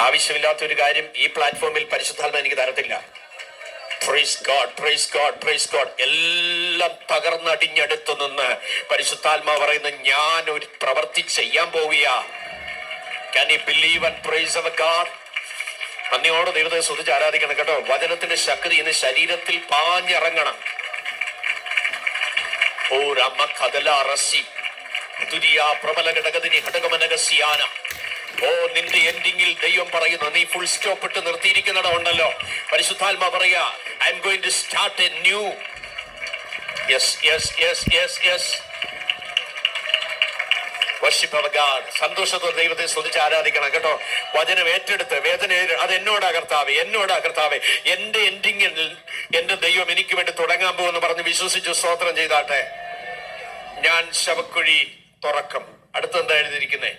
ആവശ്യമില്ലാത്ത ഒരു കാര്യം ഈ പ്ലാറ്റ്ഫോമിൽ പരിശുദ്ധാത്മ എനിക്ക് തരത്തില്ല. Praise God, praise God, praise God. എല്ലാം തകർന്നടിഞ്ഞെടുത്തു നിന്ന് പരിശുദ്ധാത്മാ പറയുന്ന ഞാൻ ഒരു പ്രവൃത്തി ചെയ്യാൻ പോവുകയാ. Can you believe and praise our God? നന്ദിയോടെ ദൈവത്തെ സ്തുതിച്ച് ആരാധിക്കണം കേട്ടോ. വചനത്തിന്റെ ശക്തി ഇന്ന് ശരീരത്തിൽ പാഞ്ഞിറങ്ങണം. ഓ രമ കദല റസി ദുരിയാ പ്രബല ഘടകതിനി ഘടകമനകസിയാന. ഓ നിന്റെ എൻഡിങ്ങിൽ ദൈവം പറയുന്നു, നീ ഫുൾ സ്റ്റോപ്പ് ഇട്ട് നിർത്തിയിരിക്കുന്നിടം ഉണ്ടല്ലോ, പരിശുദ്ധാത്മാ പറയാ I am going to start a new. Yes yes yes yes yes. Worship our God. സന്തോഷത്തോടെ ദൈവത്തെ സ്തുതിച്ച് ആരാധിക്കണം കേട്ടോ. വചനം ഏറ്റെടുത്ത് വേദന അത് എന്നോടാ കർത്താവേ, എന്നോടാ കർത്താവേ, എന്റെ എൻഡിങ്ങിൽ എന്റെ ദൈവം എനിക്ക് വേണ്ടി തുടങ്ങാൻ പോകുമെന്ന് പറഞ്ഞ് വിശ്വസിച്ച് സ്തോത്രം ചെയ്താട്ടെ. ഞാൻ ശവക്കുഴി തുറക്കും. അടുത്തെന്താ എഴുതിയിരിക്കുന്നേ?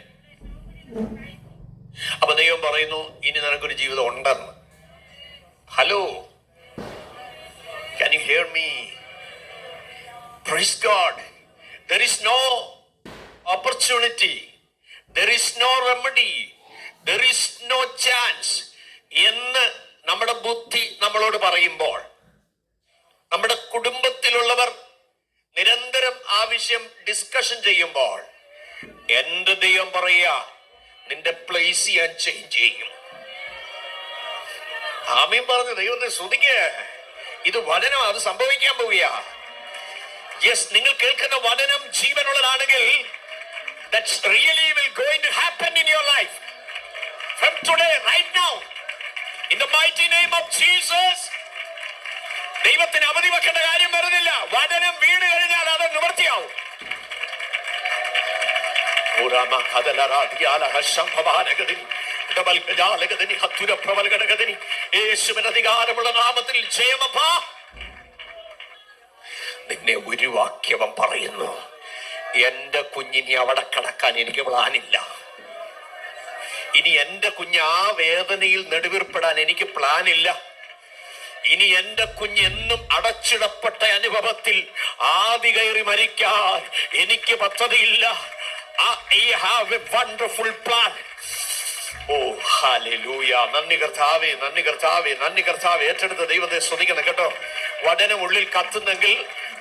അപ്പൊ ദൈവം പറയുന്നു ഇനി നിനക്കൊരു ജീവിതം ഉണ്ടെന്ന്. Hello, can you hear me? Praise God. There is no opportunity, there is no remedy, there is no chance എന്ന് നമ്മുടെ ബുദ്ധി നമ്മളോട് പറയുമ്പോൾ, നമ്മുടെ കുടുംബത്തിലുള്ളവർ നിരന്തരം ആവശ്യം ഡിസ്കഷൻ ചെയ്യുമ്പോൾ, എന്റെ ദൈവം പറയാ നിന്റെ പ്ലേസ് ഞാൻ ചേഞ്ച് ചെയ്യും. ആമീൻ പറഞ്ഞു ദൈവത്തെ സ്തുതിക്ക്. ഇത് വചനം, അത് സംഭവിക്കാൻ പോവുകയാ. യെസ്, നിങ്ങൾ കേൾക്കുന്ന വചനം ജീവനുള്ളതാണെങ്കിൽ that's really will going to happen in your life from today, right now, in the mighty name of Jesus. ദൈവത്തിന് അവധി വെക്കേണ്ട കാര്യം വരുന്നില്ല. വചനം വീണ് കഴിഞ്ഞാൽ അത് നിവർത്തിയാവും. യേശുവിന്റെ അധികാരമുള്ള നാമത്തിൽ ജയമപ്പാ. നിന്നെ ഒരു വാക്യവൻ പറയുന്നു, എന്റെ കുഞ്ഞിനി അവിടെ കിടക്കാൻ എനിക്ക് പ്ലാനില്ല. ഇനി എന്റെ കുഞ്ഞ് ആ വേദനയിൽ നെടുവീർപ്പെടാൻ എനിക്ക് പ്ലാനില്ല. ഇനി എന്റെ കുഞ്ഞ് എന്നും അടച്ചിടപ്പെട്ട അനുഭവത്തിൽ ആദി കയറി മരിക്കാൻ എനിക്ക് പദ്ധതിയില്ല. I have a wonderful plan. Oh hallelujah. നന്ദി കർത്താവേ, നന്ദി കർത്താവേ, നന്ദി കർത്താവേ. ഏറ്റെടുത്ത ദൈവത്തെ സ്തുതിക്കണം കേട്ടോ. വചനം ഉള്ളിൽ കത്തുന്നെങ്കിൽ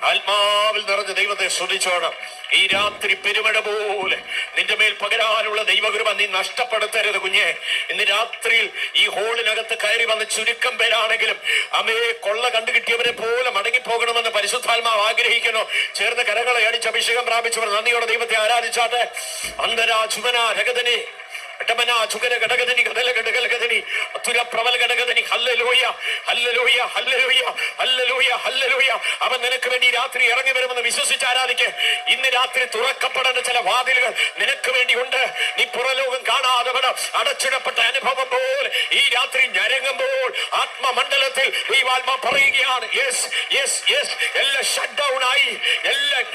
ആത്മാവിൽ നിറഞ്ഞ ദൈവത്തെ സ്തുതിച്ചോണം. ഈ രാത്രി പെരുമഴ പോലെ നിന്റെ മേൽ പകരാനുള്ള ദൈവകൃപ നീ നഷ്ടപ്പെടുത്തരുത് കുഞ്ഞെ. ഇന്ന് രാത്രിയിൽ ഈ ഹോളിനകത്ത് കയറി വന്ന ചുരുക്കം പേരാണെങ്കിലും അമ്മേ കൊള്ള കണ്ടുകിട്ടിയവരെ പോലെ മടങ്ങിപ്പോകണമെന്ന് പരിശുദ്ധാത്മാവ് ആഗ്രഹിക്കുന്നു. ചേർന്ന് കരകളെ അടിച്ച് അഭിഷേകം പ്രാപിച്ചവർ നന്ദിയോടെ ദൈവത്തെ ആരാധിച്ചാട്ടെ. അന്തരാ ചുമന രഗതനെ അവൻ നിനക്ക് വേണ്ടി രാത്രി ഇറങ്ങി വരുമെന്ന് വിശ്വസിച്ച് ആരാധിക്ക്. ഇന്ന് രാത്രി തുറക്കപ്പെടേണ്ട ചില വാതിലുകൾ നിനക്ക് വേണ്ടിയുണ്ട്. നീ പുറലോകം കാണാതെ അടച്ചിടപ്പെട്ട അനുഭവം പോലെ ഈ രാത്രി ഞരങ്ങുമ്പോൾ ആത്മമണ്ഡലത്തിൽ ദൈവാത്മാ പറയുകയാണ്, യെസ് യെസ് യെസ്, എല്ലാം ഷട്ട് ഡൗൺ ആയി, എല്ലാം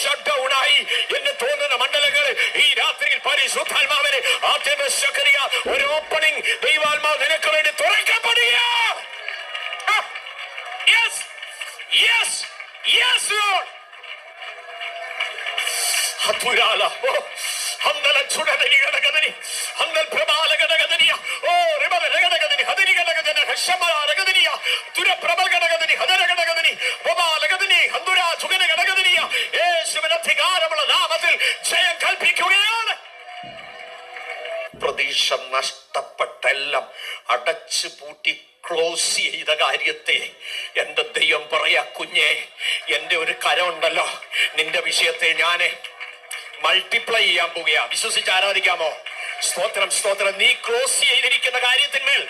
ഷട്ട് ഡൗൺ ആയി എന്ന് തോന്നുന്ന മണ്ഡലങ്ങളിൽ ഈ രാത്രിയിൽ പരിശുദ്ധാത്മാവിനെ ഒരു ഓപ്പണിംഗ് ദൈവാത്മാവ് നിനക്ക് വേണ്ടി തുറക്കപ്പെടുക. Yes, yes, yes, Lord. ഹത്തുരാല ഓ ഹന്തല ചുടദനി ഗടഗദനി ഹന്തൽ പ്രബാല ഗടഗദനിയ ഓ റിബല ഗടഗദനി ഹദനി ഗടഗദന ഹശമല ഗടഗദനിയ തുര പ്രബല ഗടഗദനി ഹദര ഗടഗദനി പ്രബാല ഗടഗദനി ഹന്തുരാ ചുഗന ഗടഗദനിയ യേശുവിന്റെ അധികാരമുള്ള നാമത്തിൽ ജയം കൽപ്പിക്കുകയാണ്. പ്രതീക്ഷ നഷ്ടപ്പെട്ടെല്ലാം അടച്ചു പൂട്ടി ക്ലോസ് ചെയ്ത കാര്യത്തെ എന്റെ ദൈവം പറയാ, കുഞ്ഞെ എന്റെ ഒരു കരമുണ്ടല്ലോ, നിന്റെ വിഷയത്തെ ഞാന് മൾട്ടിപ്ലൈ ചെയ്യാൻ പോവുകയാ. വിശ്വസിച്ച് ആരാധിക്കാമോ? സ്തോത്രം സ്തോത്രം. നീ ക്ലോസ് ചെയ്തിരിക്കുന്ന കാര്യത്തിന്മേൽ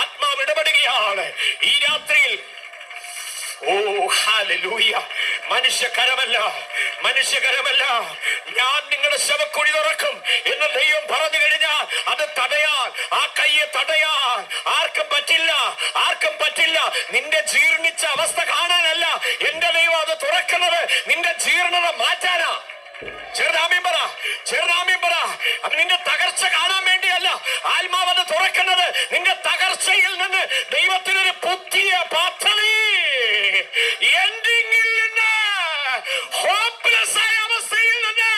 ആത്മാവ് ഇടപെടുകയാണ് ഈ രാത്രിയിൽ. ഓ ഹല്ലേലൂയ. മനുഷ്യകരമല്ല, മനുഷ്യകരമല്ല, ഞാൻ നിങ്ങളുടെ ശവക്കുഴി തുറക്കും എന്ന് ദൈവം പറഞ്ഞു കഴിഞ്ഞാൽ അത് തടയാൻ, ആ കയ്യെ തടയാൻ ആർക്കും പറ്റില്ല, ആർക്കും പറ്റില്ല. നിന്റെ ജീർണിച്ച അവസ്ഥ കാണാനല്ല എന്റെ ദൈവം അത് തുറക്കുന്നത്, നിന്റെ ജീർണത മാറ്റാനാ. ചെറുതാമ്യം പറ, ചെറുതാമ്യം പറ. അത് നിന്റെ തകർച്ച കാണാൻ വേണ്ടിയല്ല ആത്മാവ് അത് തുറക്കുന്നത്, നിന്റെ തകർച്ചയിൽ നിന്ന് ദൈവത്തിനൊരു പുതിയ പദ്ധതി, എൻഡിങ്ങിൽ നിന്ന്, ഹോപ്പ്ലെസ് ആയ അവസ്ഥയിൽ നിന്ന്.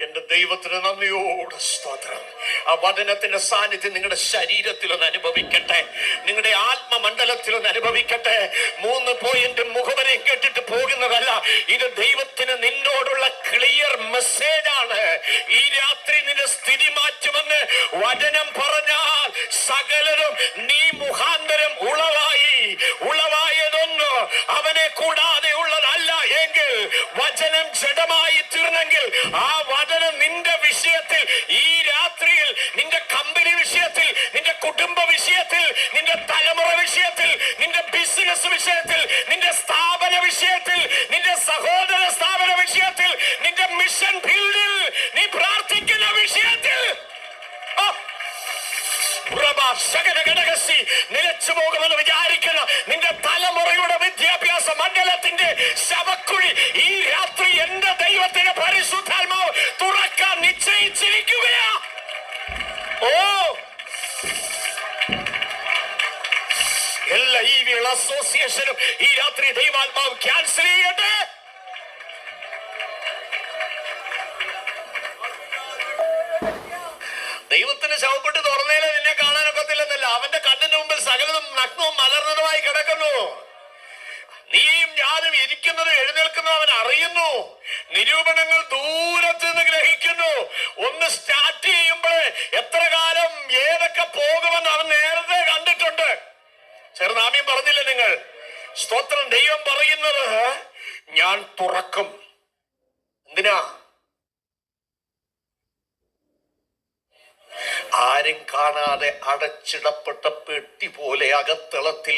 എന്റെ ദൈവത്തിന് നന്ദിയോട് സ്തോത്രം. ആ വചനത്തിന്റെ സാന്നിധ്യം നിങ്ങളുടെ ശരീരത്തിലൊന്ന് അനുഭവിക്കട്ടെ, നിങ്ങളുടെ ആത്മമണ്ഡലത്തിലൊന്ന് അനുഭവിക്കട്ടെ. 3 പോയിന്റ് മുഖവരെയും കേട്ടിട്ട് പോകുന്നതല്ല, ഇത് ദൈവത്തിന് നിന്നോടുള്ള ക്ലിയർ മെസ്സേജ് ആണ്. ഈ രാത്രി നിന്റെ സ്ഥിതി മാറ്റുമെന്ന് വചനം പറഞ്ഞാൽ സകലരും നീ മുഖാന്തരം ഉളവായതൊന്നും അവനെ കൂടാതെ ഉള്ളതല്ല എങ്കിൽ, വചനം ജഡമായി തീർന്നെങ്കിൽ ആ വചനം നിന്റെ വിഷയത്തിൽ, ഈ രാത്രിയിൽ നിന്റെ കമ്പനി വിഷയത്തിൽ, നിന്റെ കുടുംബ വിഷയത്തിൽ, നിന്റെ തലമുറ വിഷയത്തിൽ, നിന്റെ ബിസിനസ് വിഷയത്തിൽ, നിന്റെ സ്ഥാപന വിഷയത്തിൽ, നിന്റെ സഹോദര സ്ഥാപന വിഷയത്തിൽ, നിന്റെ മിഷൻ ഫീൽഡിൽ നീ പ്രാർത്ഥിക്കുന്ന വിഷയത്തിൽ നിലച്ചു പോകുമെന്ന് വിചാരിക്കുന്ന നിന്റെ തലമുറയുടെ വിദ്യാഭ്യാസ മണ്ഡലത്തിന്റെ ശവക്കുഴി ഈ രാത്രി എന്റെ ദൈവത്തിന്റെ പരിശുദ്ധാത്മാവ് തുറക്കാൻ നിശ്ചയിച്ചിരിക്കുകയാ. എല്ലാ ഈവിൾ അസോസിയേഷനും ഈ രാത്രി ദൈവാത്മാവ് ക്യാൻസൽ ചെയ്യട്ടെ. ദൈവത്തിന് ശവപ്പെട്ട് തുറന്നേലെ നിന്നെ കാണാനൊക്കത്തില്ലെന്നല്ല, അവന്റെ കണ്ണിന് മുമ്പിൽ സകലതും നഗ്നവും മലർന്നതുമായി കിടക്കുന്നു. നീയും ഞാനും ഇരിക്കുന്നതും എഴുന്നേൽക്കുന്നതും അവൻ അറിയുന്നു. നിരൂപണങ്ങൾ ദൂരത്ത് നിന്ന് ഗ്രഹിക്കുന്നു. ഒന്ന് സ്റ്റാർട്ട് ചെയ്യുമ്പോൾ എത്ര കാലം ഏതൊക്കെ പോകുമെന്ന് അവൻ നേരത്തെ കണ്ടിട്ടുണ്ട്. ചെറുനാമ്യം പറഞ്ഞില്ലേ നിങ്ങൾ? സ്തോത്രം. ദൈവം പറയുന്നത് ഞാൻ തുറക്കും. എന്തിനാ? ആരും കാണാതെ അടച്ചിടപ്പെട്ട പെട്ടി പോലെ അകത്തളത്തിൽ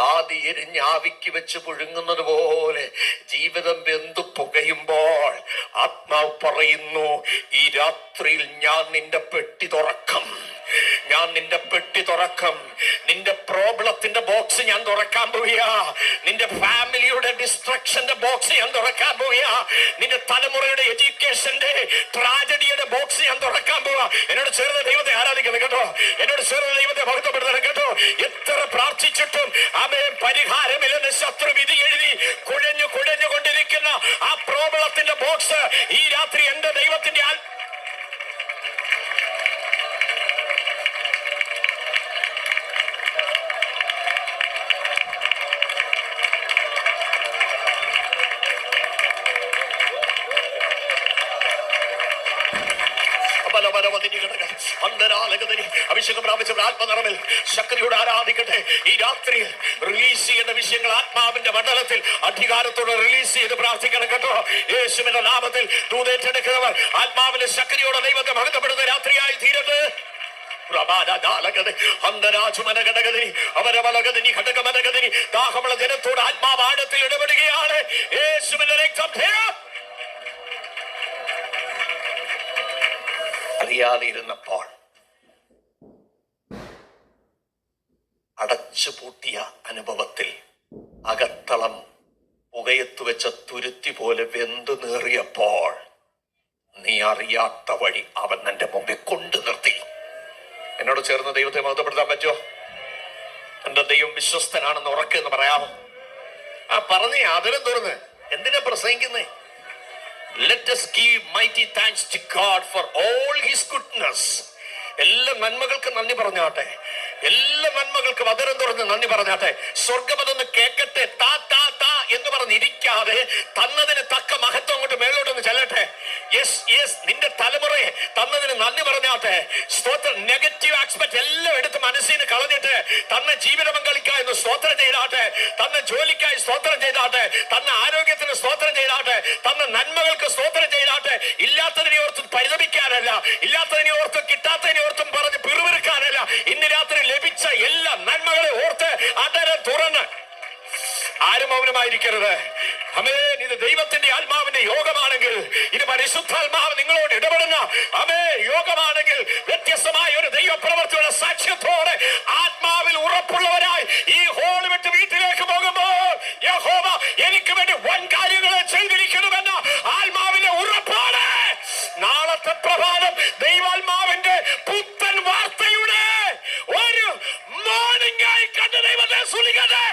ആദി എരിഞ്ഞാവിക്ക് വെച്ച് പുഴുങ്ങുന്നത് പോലെ ജീവിതം വെന്തു പുകയുമ്പോൾ ആത്മാവ് പറയുന്നു, ഈ രാത്രിയിൽ ഞാൻ നിന്റെ പെട്ടി തുറക്കും. ഞാൻ നിന്റെ പെട്ടി തുറക്കും. നിന്റെ പ്രോബ്ലത്തിന്റെ ബോക്സ് ഞാൻ തുറക്കാൻ പോവുക. നിന്റെ ഫാമിലിയുടെ ഡിസ്ട്രക്ഷന്റെ ബോക്സ് ഞാൻ തുറക്കാൻ പോവുക. നിന്റെ തലമുറയുടെ എഡ്യൂക്കേഷന്റെ ട്രാജഡിയുടെ ബോക്സ് ഞാൻ തുറക്കാൻ പോവുക. എന്നോട് ചേർന്ന് ദൈവത്തെ ആരാധിക്കണം കേട്ടോ. എന്നോട് ചേർന്ന് ദൈവത്തെ മഹത്വപ്പെടുത്തണം കേട്ടോ. എത്ര പ്രാർത്ഥിച്ചിട്ടും അവൻ പരിഹാരമില്ലെന്ന് ശത്രു വിധി എഴുതി കുഴഞ്ഞുകൊണ്ടിരിക്കുന്ന ആ പ്രോബ്ലത്തിന്റെ ബോക്സ് ഈ രാത്രി എന്റെ ദൈവത്തിന്റെ അഭിഷേകം പ്രാപിച്ചവർ ആത്മനിറവിൽ ശക്തിയോട് ആരാധിക്കട്ടെ. ഈ രാത്രി റിലീസ് ചെയ്യുന്ന വിഷയങ്ങൾ ആത്മാവിന്റെ മണ്ഡലത്തിൽ അധികാരത്തോടെ റിലീസ് ചെയ്ത് പ്രാർത്ഥിക്കണം കേട്ടോ. യേശുവിന്റെ നാമത്തിൽ ദൂതേറ്റെടുക്കുന്നവർ ആത്മാവിന്റെ ശക്തിയോടെ ദൈവത്തെ മഹത്വപ്പെടുന്ന രാത്രിയായി തീരട്ടെ. ദാഹമുള്ള ജനത്തോട് ആത്മാവ് ആഴത്തിൽ ഇടപെടുകയാണ്. യേശുവിന്റെ രക്തം അറിയാതിരുന്നപ്പോൾ അടച്ചുപൂട്ടിയ അനുഭവത്തിൽ അകത്തളം പുകയത്തു വെച്ച തുരുത്തി പോലെ വെന്തു നേറിയപ്പോൾ നീ അറിയാത്ത വഴി അവൻ നിന്റെ മുമ്പിൽ കൊണ്ടു നിർത്തി. എന്നോട് ചേർന്ന് ദൈവത്തെ മഹത്വപ്പെടുത്താൻ പറ്റുമോ? എന്റെ ദൈവം വിശ്വസ്തനാണെന്ന് ഉറക്കെന്ന് പറയാമോ? പറഞ്ഞേ, അതിനും തുറന്ന് എന്തിനാ പ്രസംഗിക്കുന്നേ? Let us give mighty thanks to God for all his goodness. എല്ലാ നന്മകൾക്കും നന്ദി പറഞ്ഞാട്ടെ. എല്ലാ നന്മകൾക്കും അതരം തുറന്ന് നന്ദി പറഞ്ഞാട്ടെ. സ്വർഗം അതൊന്ന് കേൾക്കട്ടെ. താ താ താ എന്ന് പറഞ്ഞിരിക്കാതെ തന്നതിന് തക്ക മഹത്വം അങ്ങോട്ട് മേലോട്ടൊന്ന് ചെല്ലട്ടെ. യെസ് യെസ്, നിന്റെ തലമുറയെ തന്നതിന് നന്ദി പറഞ്ഞാട്ടെ. സ്തോത്രം. നെഗറ്റീവ് ആസ്പെക്ട് എല്ലാം എടുത്ത് മനസ്സിൽ നിന്ന് കളഞ്ഞിട്ട് തന്ന ജീവിത പങ്കാളിക്കായി സ്തോത്രം ചെയ്താട്ടെ. തന്ന ജോലിക്കായി സ്തോത്രം ചെയ്താട്ടെ. തന്ന ആരോഗ്യത്തിന് സ്തോത്രം ചെയ്താട്ടെ. തന്ന നന്മകൾക്ക് സ്തോത്രം ചെയ്താട്ടെ. ഇല്ലാത്തതിനെ ഓർത്ത് പരിതപിക്കാനല്ല, ഇല്ലാത്തതിനെ ഓർത്ത് കിട്ടാത്തതിനെ ഓർത്തും പറഞ്ഞ് പിറുപിറുക്കാനല്ല. ഇന്ന് രാത്രി ലഭിച്ച എല്ലാ നന്മകളെ ഓർത്ത് അതരം തുറന്ന് ആരും മൗനമായിരിക്കരുത്. ആമേൻ. ഇത് ദൈവത്തിന്റെ ആത്മാവിന്റെ യോഗമാണെങ്കിൽ, ഇത് പരിശുദ്ധാത്മാവ് നിങ്ങളോട് ഇടപെടുന്ന യോഗമാണെങ്കിൽ, വ്യത്യസ്തമായ ഒരു ദൈവപ്രവൃത്തിയുടെ സാക്ഷ്യത്തോടെ ആത്മാവിൽ ഉറപ്പുള്ളവരായി ഈ ഹോൾ വിട്ട് വീട്ടിലേക്ക് പോകുമ്പോൾ യഹോവ എനിക്ക് വേണ്ടി വൻ കാര്യങ്ങളെ ചെയ്തിരിക്കണമെന്ന ആത്മാവിന്റെ ഉറപ്പാണ്. നാളത്തെ പ്രഭാതം ദൈവാത്മാവിന്റെ പുത്തൻ വാർത്തയുടെ ഒരു മോർണിംഗ് ആയി കണ്ട് ദൈവത്തെ സ്തുതിക്കട്ടെ.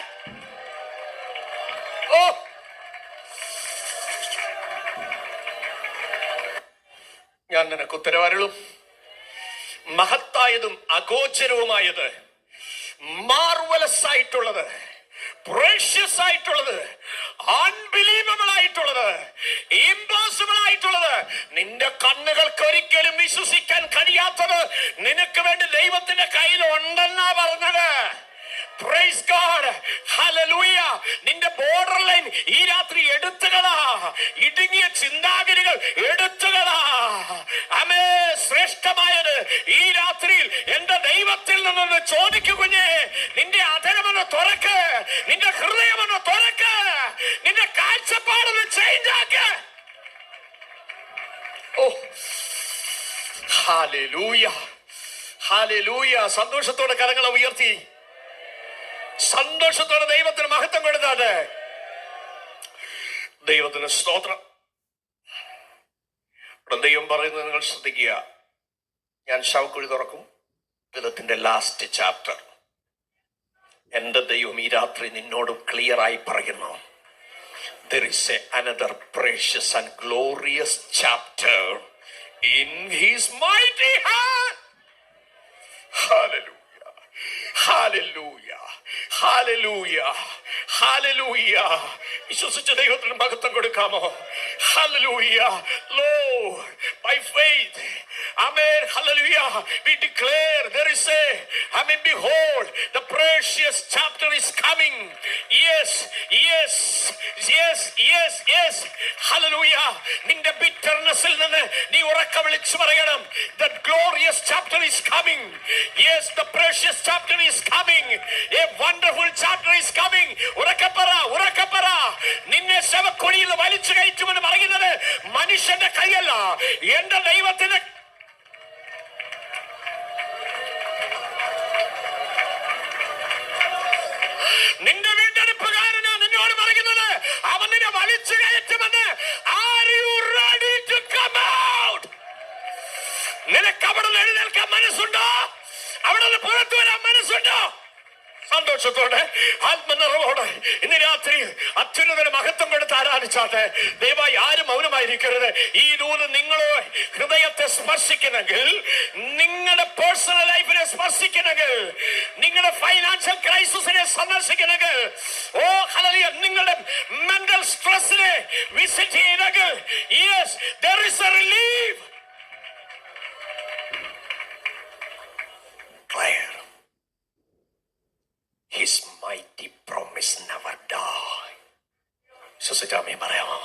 ഞാൻ നിനക്ക് ഉത്തരവരുളും, മഹത്തായതും അഗോചരവുമായത്, മാർവലസ് ആയിട്ടുള്ളത്, പ്രഷ്യസ് ആയിട്ടുള്ളത്, അൺബിലീവബിൾ ആയിട്ടുള്ളത്, ഇമ്പോസിബിൾ ആയിട്ടുള്ളത്, നിന്റെ കണ്ണുകൾക്ക് ഒരിക്കലും വിശ്വസിക്കാൻ കഴിയാത്തത് നിനക്ക് വേണ്ടി ദൈവത്തിന്റെ കയ്യിൽ ഉണ്ടെന്നാ പറഞ്ഞത്. Praise God. Hallelujah. നിന്റെ ബോർഡർ ലൈൻ ഈ രാത്രി എടുത്തുകളാ. ഇടുങ്ങിയ ചിന്താഗതികൾ എടുത്തുകളാ. ആമേ. ശ്രേഷ്ഠമായത് ഈ രാത്രിയിൽ എന്റെ ദൈവത്തിൽ നിന്ന് ചോദിക്കുകുഞ്ഞേ, നിന്റെ അധരമൊന്ന് തുറക്ക്, നിന്റെ ഹൃദയമൊന്ന് തുറക്ക്, നിന്റെ കാഴ്ചപ്പാടൊന്ന് ചേഞ്ച് ആക്ക്. ഓ, ഹല്ലേലൂയ, ഹല്ലേലൂയ. സന്തോഷത്തോടെ കരങ്ങളെ ഉയർത്തി സന്തോഷത്തോടെ ദൈവത്തിന് മഹത്വം കൊടുത്താട്ടെ. ദൈവത്തിന് സ്തോത്രം. ദൈവം പറയുന്നത് നിങ്ങൾ ശ്രദ്ധിക്കുക. ഞാൻ ശവക്കുഴി തുറക്കും, ഗീതത്തിന്റെ ലാസ്റ്റ് ചാപ്റ്റർ. എന്റെ ദൈവം ഈ രാത്രി നിന്നോടും ക്ലിയർ ആയി പറയുന്നു, there is another precious and glorious chapter in his mighty hand. Hallelujah, hallelujah, hallelujah, hallelujah. വിശ്വസിച്ച ദൈവത്തിന് മഹത്വം കൊടുക്കാമോ? Hallelujah. Lord, by faith, amen, hallelujah, we declare there is amen, behold, the precious chapter is coming. Yes, yes, yes, yes, yes, hallelujah. നിന്റെ bitternessൽ നിന്ന് നീ ഉറക്കെ വിളിച്ചു പറയണം, the glorious chapter is coming. Yes, the precious chapter is coming. A wonderful chapter is coming. ഉറക്കെ പറ, ഉറക്കെ പറ. നിന്നെ ശവക്കുഴിയിൽ വലിച്ചു കയറ്റുമെന്ന് പറയുന്നത് മനുഷ്യന്റെ കൈയല്ല, എന്റെ ദൈവത്തിന്റെ. നിന്റെ വീണ്ടെടുപ്പുകാരനാ നിന്നോട് പറയുന്നത്, അവൻ നിന്നെ വലിച്ചു കയറ്റുമെന്ന്. Are you ready to come out? നിനക്ക് അവിടെ നിന്ന് എഴുന്നേൽക്കാൻ മനസ്സുണ്ടോ? അവിടെ നിന്ന് പുറത്തു വരാൻ മനസ്സുണ്ടോ? സന്തോഷത്തോടെ ആത്മനിറവോടെ ഇന്ന് രാത്രി അത്യുന്നതന് മഹത്വം കൊടുത്ത് ആരാധിച്ചാട്ടെ. ദയവായി ആരും മൗനമായിരിക്കരുത്. ഈ ദൂത് നിങ്ങളോ ഹൃദയത്തെ സ്പർശിക്കണമെങ്കിൽ, നിങ്ങളുടെ പേഴ്സണൽ ലൈഫിനെ സ്പർശിക്കണമെങ്കിൽ, നിങ്ങളുടെ ഫൈനാൻഷ്യൽ ക്രൈസിസിനെ സന്ദർശിക്കണമെങ്കിൽ, ഓ ഹല്ലേലൂയ, നിങ്ങളുടെ മെന്റൽ സ്ട്രെസ്സിനെ വിസിറ്റ് ചെയ്യണമെങ്കിൽ, yes, there is a relief. Clear. His mighty promise never die. സുസജാമേ പറയാമോ?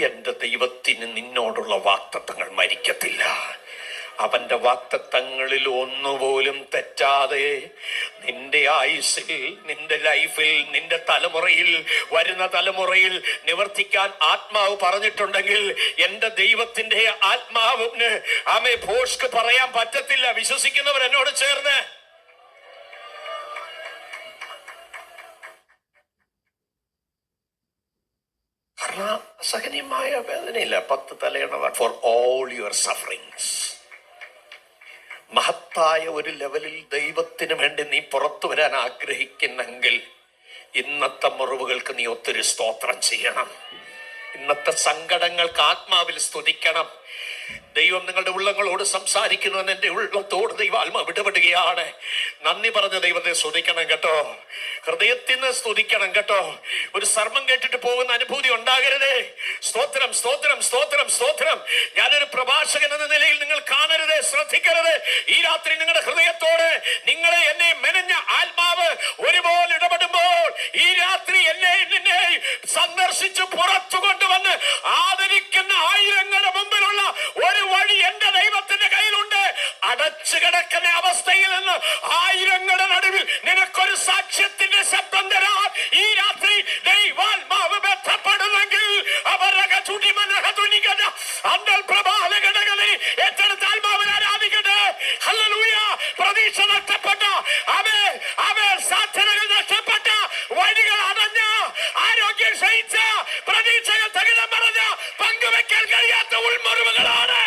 എന്റെ ദൈവത്തിന് നിന്നോടുള്ള വാഗ്ദത്തങ്ങൾ മരിക്കത്തില്ല. അവന്റെ വാഗ്ദത്തങ്ങളിൽ ഒന്നുപോലും തെറ്റാതെ നിന്റെ ആയുസ്സിൽ, നിന്റെ ലൈഫിൽ, നിന്റെ തലമുറയിൽ, വരുന്ന തലമുറയിൽ നിവർത്തിക്കാൻ ആത്മാവ് പറഞ്ഞിട്ടുണ്ടെങ്കിൽ എന്റെ ദൈവത്തിന്റെ ആത്മാവിന് ആമേ ഭോഷ്ക്ക് പറയാൻ പറ്റത്തില്ല. വിശ്വസിക്കുന്നവർ എന്നോട് ചേർന്ന് അസഹനീയമായ വേദനയില്ല, 10 തലയണ ഫോർ ഓൾ യുവർ സഫറിങ്സ്. മഹത്തായ ഒരു ലെവലിൽ ദൈവത്തിന് വേണ്ടി നീ പുറത്തു വരാൻ ആഗ്രഹിക്കുന്നെങ്കിൽ ഇന്നത്തെ മുറിവുകൾക്ക് നീ ഒത്തിരി സ്തോത്രം ചെയ്യണം. ഇന്നത്തെ സങ്കടങ്ങൾക്ക് ആത്മാവിൽ സ്തുതിക്കണം. ദൈവം നിങ്ങളുടെ ഉള്ളങ്ങളോട് സംസാരിക്കുന്നുവെന്ന് എന്റെ ഉള്ളത്തോട് ദൈവാത്മാ വിടപെടുകയാണ്. നന്ദി പറഞ്ഞ ദൈവത്തെ സ്തുതിക്കണം കേട്ടോ, ഹൃദയത്തിൽ നിന്ന് സ്തുതിക്കണം കേട്ടോ. ഒരു സർമ്മം കേട്ടിട്ട് പോകുന്ന അനുഭൂതി ഉണ്ടാകരുതേ. സ്തോത്രം, സ്തോത്രം, സ്തോത്രം, സ്തോത്രം. ഞാനൊരു പ്രഭാഷകൻ എന്ന നിലയിൽ നിങ്ങൾ കാണരുത്, ശ്രദ്ധിക്കരുത്. ഈ രാത്രി നിങ്ങളുടെ ഹൃദയത്തോട് നിങ്ങളെ എന്നെ മെനഞ്ഞ ആത്മാവ് ഒരുപോലെ ഇടപെടുമ്പോൾ ഈ രാത്രി എന്നെ നിന്നെ സന്ദർശിച്ച് പുറത്തു കൊണ്ടുവന്ന് ആദരിക്കുന്ന ആയിരങ്ങളുടെ മുമ്പിലുള്ള ഒരു വഴി എന്റെ ദൈവത്തിന്റെ കയ്യിലുണ്ട്. അടച്ചു കിടക്കുന്ന അവസ്ഥയിൽ നിന്ന് ആയിരങ്ങളുടെ നടുവിൽ നിനക്കൊരു സാക്ഷ്യത്തിന്റെ ശബ്ദം തരാൻ ഈ രാത്രി ദൈവാത്മാവ് ബന്ധപ്പെടുന്നെങ്കിൽ അവരൊക്കെ ചുടിമനഹതുനികത അന്തൽ പ്രഭാതഘടകളിൽ ഏറ്റെടുത്ത ആത്മാവിനെ ആരാധിക്കട്ടെ. ഹല്ലേലൂയ. പ്രതീക്ഷ നഷ്ടപ്പെട്ട സാധ്യതകൾ നഷ്ടപ്പെട്ട, വഴികൾ അടഞ്ഞ, ആരോഗ്യം ക്ഷയിച്ച, പ്രതീക്ഷകൾ തകിടം മറഞ്ഞ, പങ്കുവെക്കാൻ കഴിയാത്ത ഉൾമുറിവുകളാണ്.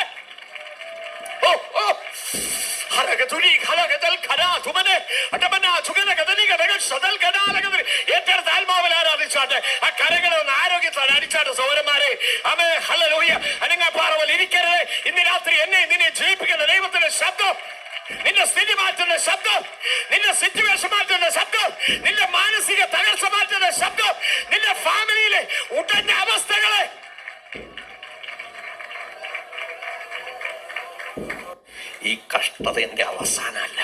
ആത്മാവിൽ ആരാധിച്ചാട്ടെ. ആ കരകളെ ഒന്ന് ആരോഗ്യത്തോടെ അടിച്ചാട്ടെ സൗരന്മാരെ. അമേ ഹല്ലേലൂയ. അനങ്ങാപ്പാറവൽ ഇരിക്കരുത്. ഇന്ന് രാത്രി എന്നെ നിന്നെ ജയിപ്പിക്കുന്ന ദൈവത്തിന്റെ ശബ്ദം, നിന്റെ സ്ഥിതി മാറ്റുന്ന ശബ്ദം, നിന്റെ സിറ്റുവേഷൻ മാറ്റുന്ന ശബ്ദം, നിന്റെ മാനസിക തകർച്ച മാറ്റുന്ന ശബ്ദം, നിന്റെ ഫാമിലിയിലെ ഉടഞ്ഞ അവസ്ഥകളെ ഈ കഷ്ടത എന്റെ അവസാനമല്ല,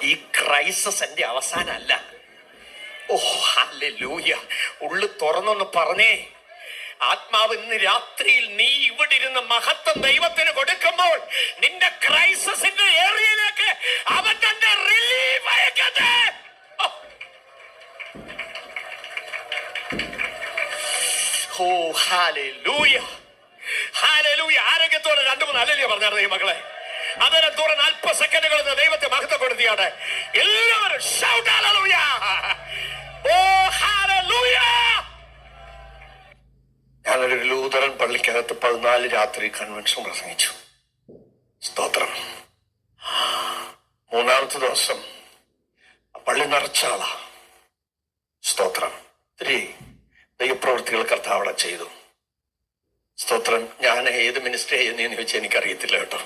ഈ ക്രൈസിസ് എന്റെ അവസാനമല്ല. ഓ ഹല്ലേലൂയ. ഉള്ളു തുറന്നൊന്ന് പറഞ്ഞേ. ആത്മാവ് ഇന്ന് രാത്രിയിൽ നീ ഇവിടെ ഇരുന്ന് മഹത്വം ദൈവത്തിന് കൊടുക്കുമ്പോൾ നിന്റെ ക്രൈസിസിന്റെ ഏരിയയിലേക്ക് അവൻ തന്റെ റിലീഫ് അയക്കട്ടെ. ഓ ഹല്ലേലൂയ, ഹല്ലേലൂയ. ആരോഗ്യത്തോടെ 2-3 ഹല്ലേലൂയ പറഞ്ഞാണ് ഈ മക്കളെ. അതിനത്തോടെ 40 സെക്കൻഡുകൾ ദൈവത്തെ മഹത്വപ്പെടുത്തിയാട്ടെ. എല്ലാവരും ഷൗട്ട് ഹല്ലേലൂയ. ഓ ഹല്ലേലൂയ. ഞാനൊരു ലൂതറൻ പള്ളിക്കകത്ത് 14 രാത്രി കൺവെൻഷൻ പ്രസംഗിച്ചു. സ്തോത്രം. 3-ാമത്തെ ദിവസം പള്ളി നിറച്ച ആളാ. സ്തോത്രം. ഒത്തിരി ദൈവപ്രവൃത്തികൾ കർത്താവ് അവിടെ ചെയ്തു. സ്തോത്രം. ഞാൻ ഏത് മിനിസ്റ്റർ ചെയ്യുന്നതെന്ന് ചോദിച്ചാൽ എനിക്കറിയത്തില്ല കേട്ടോ.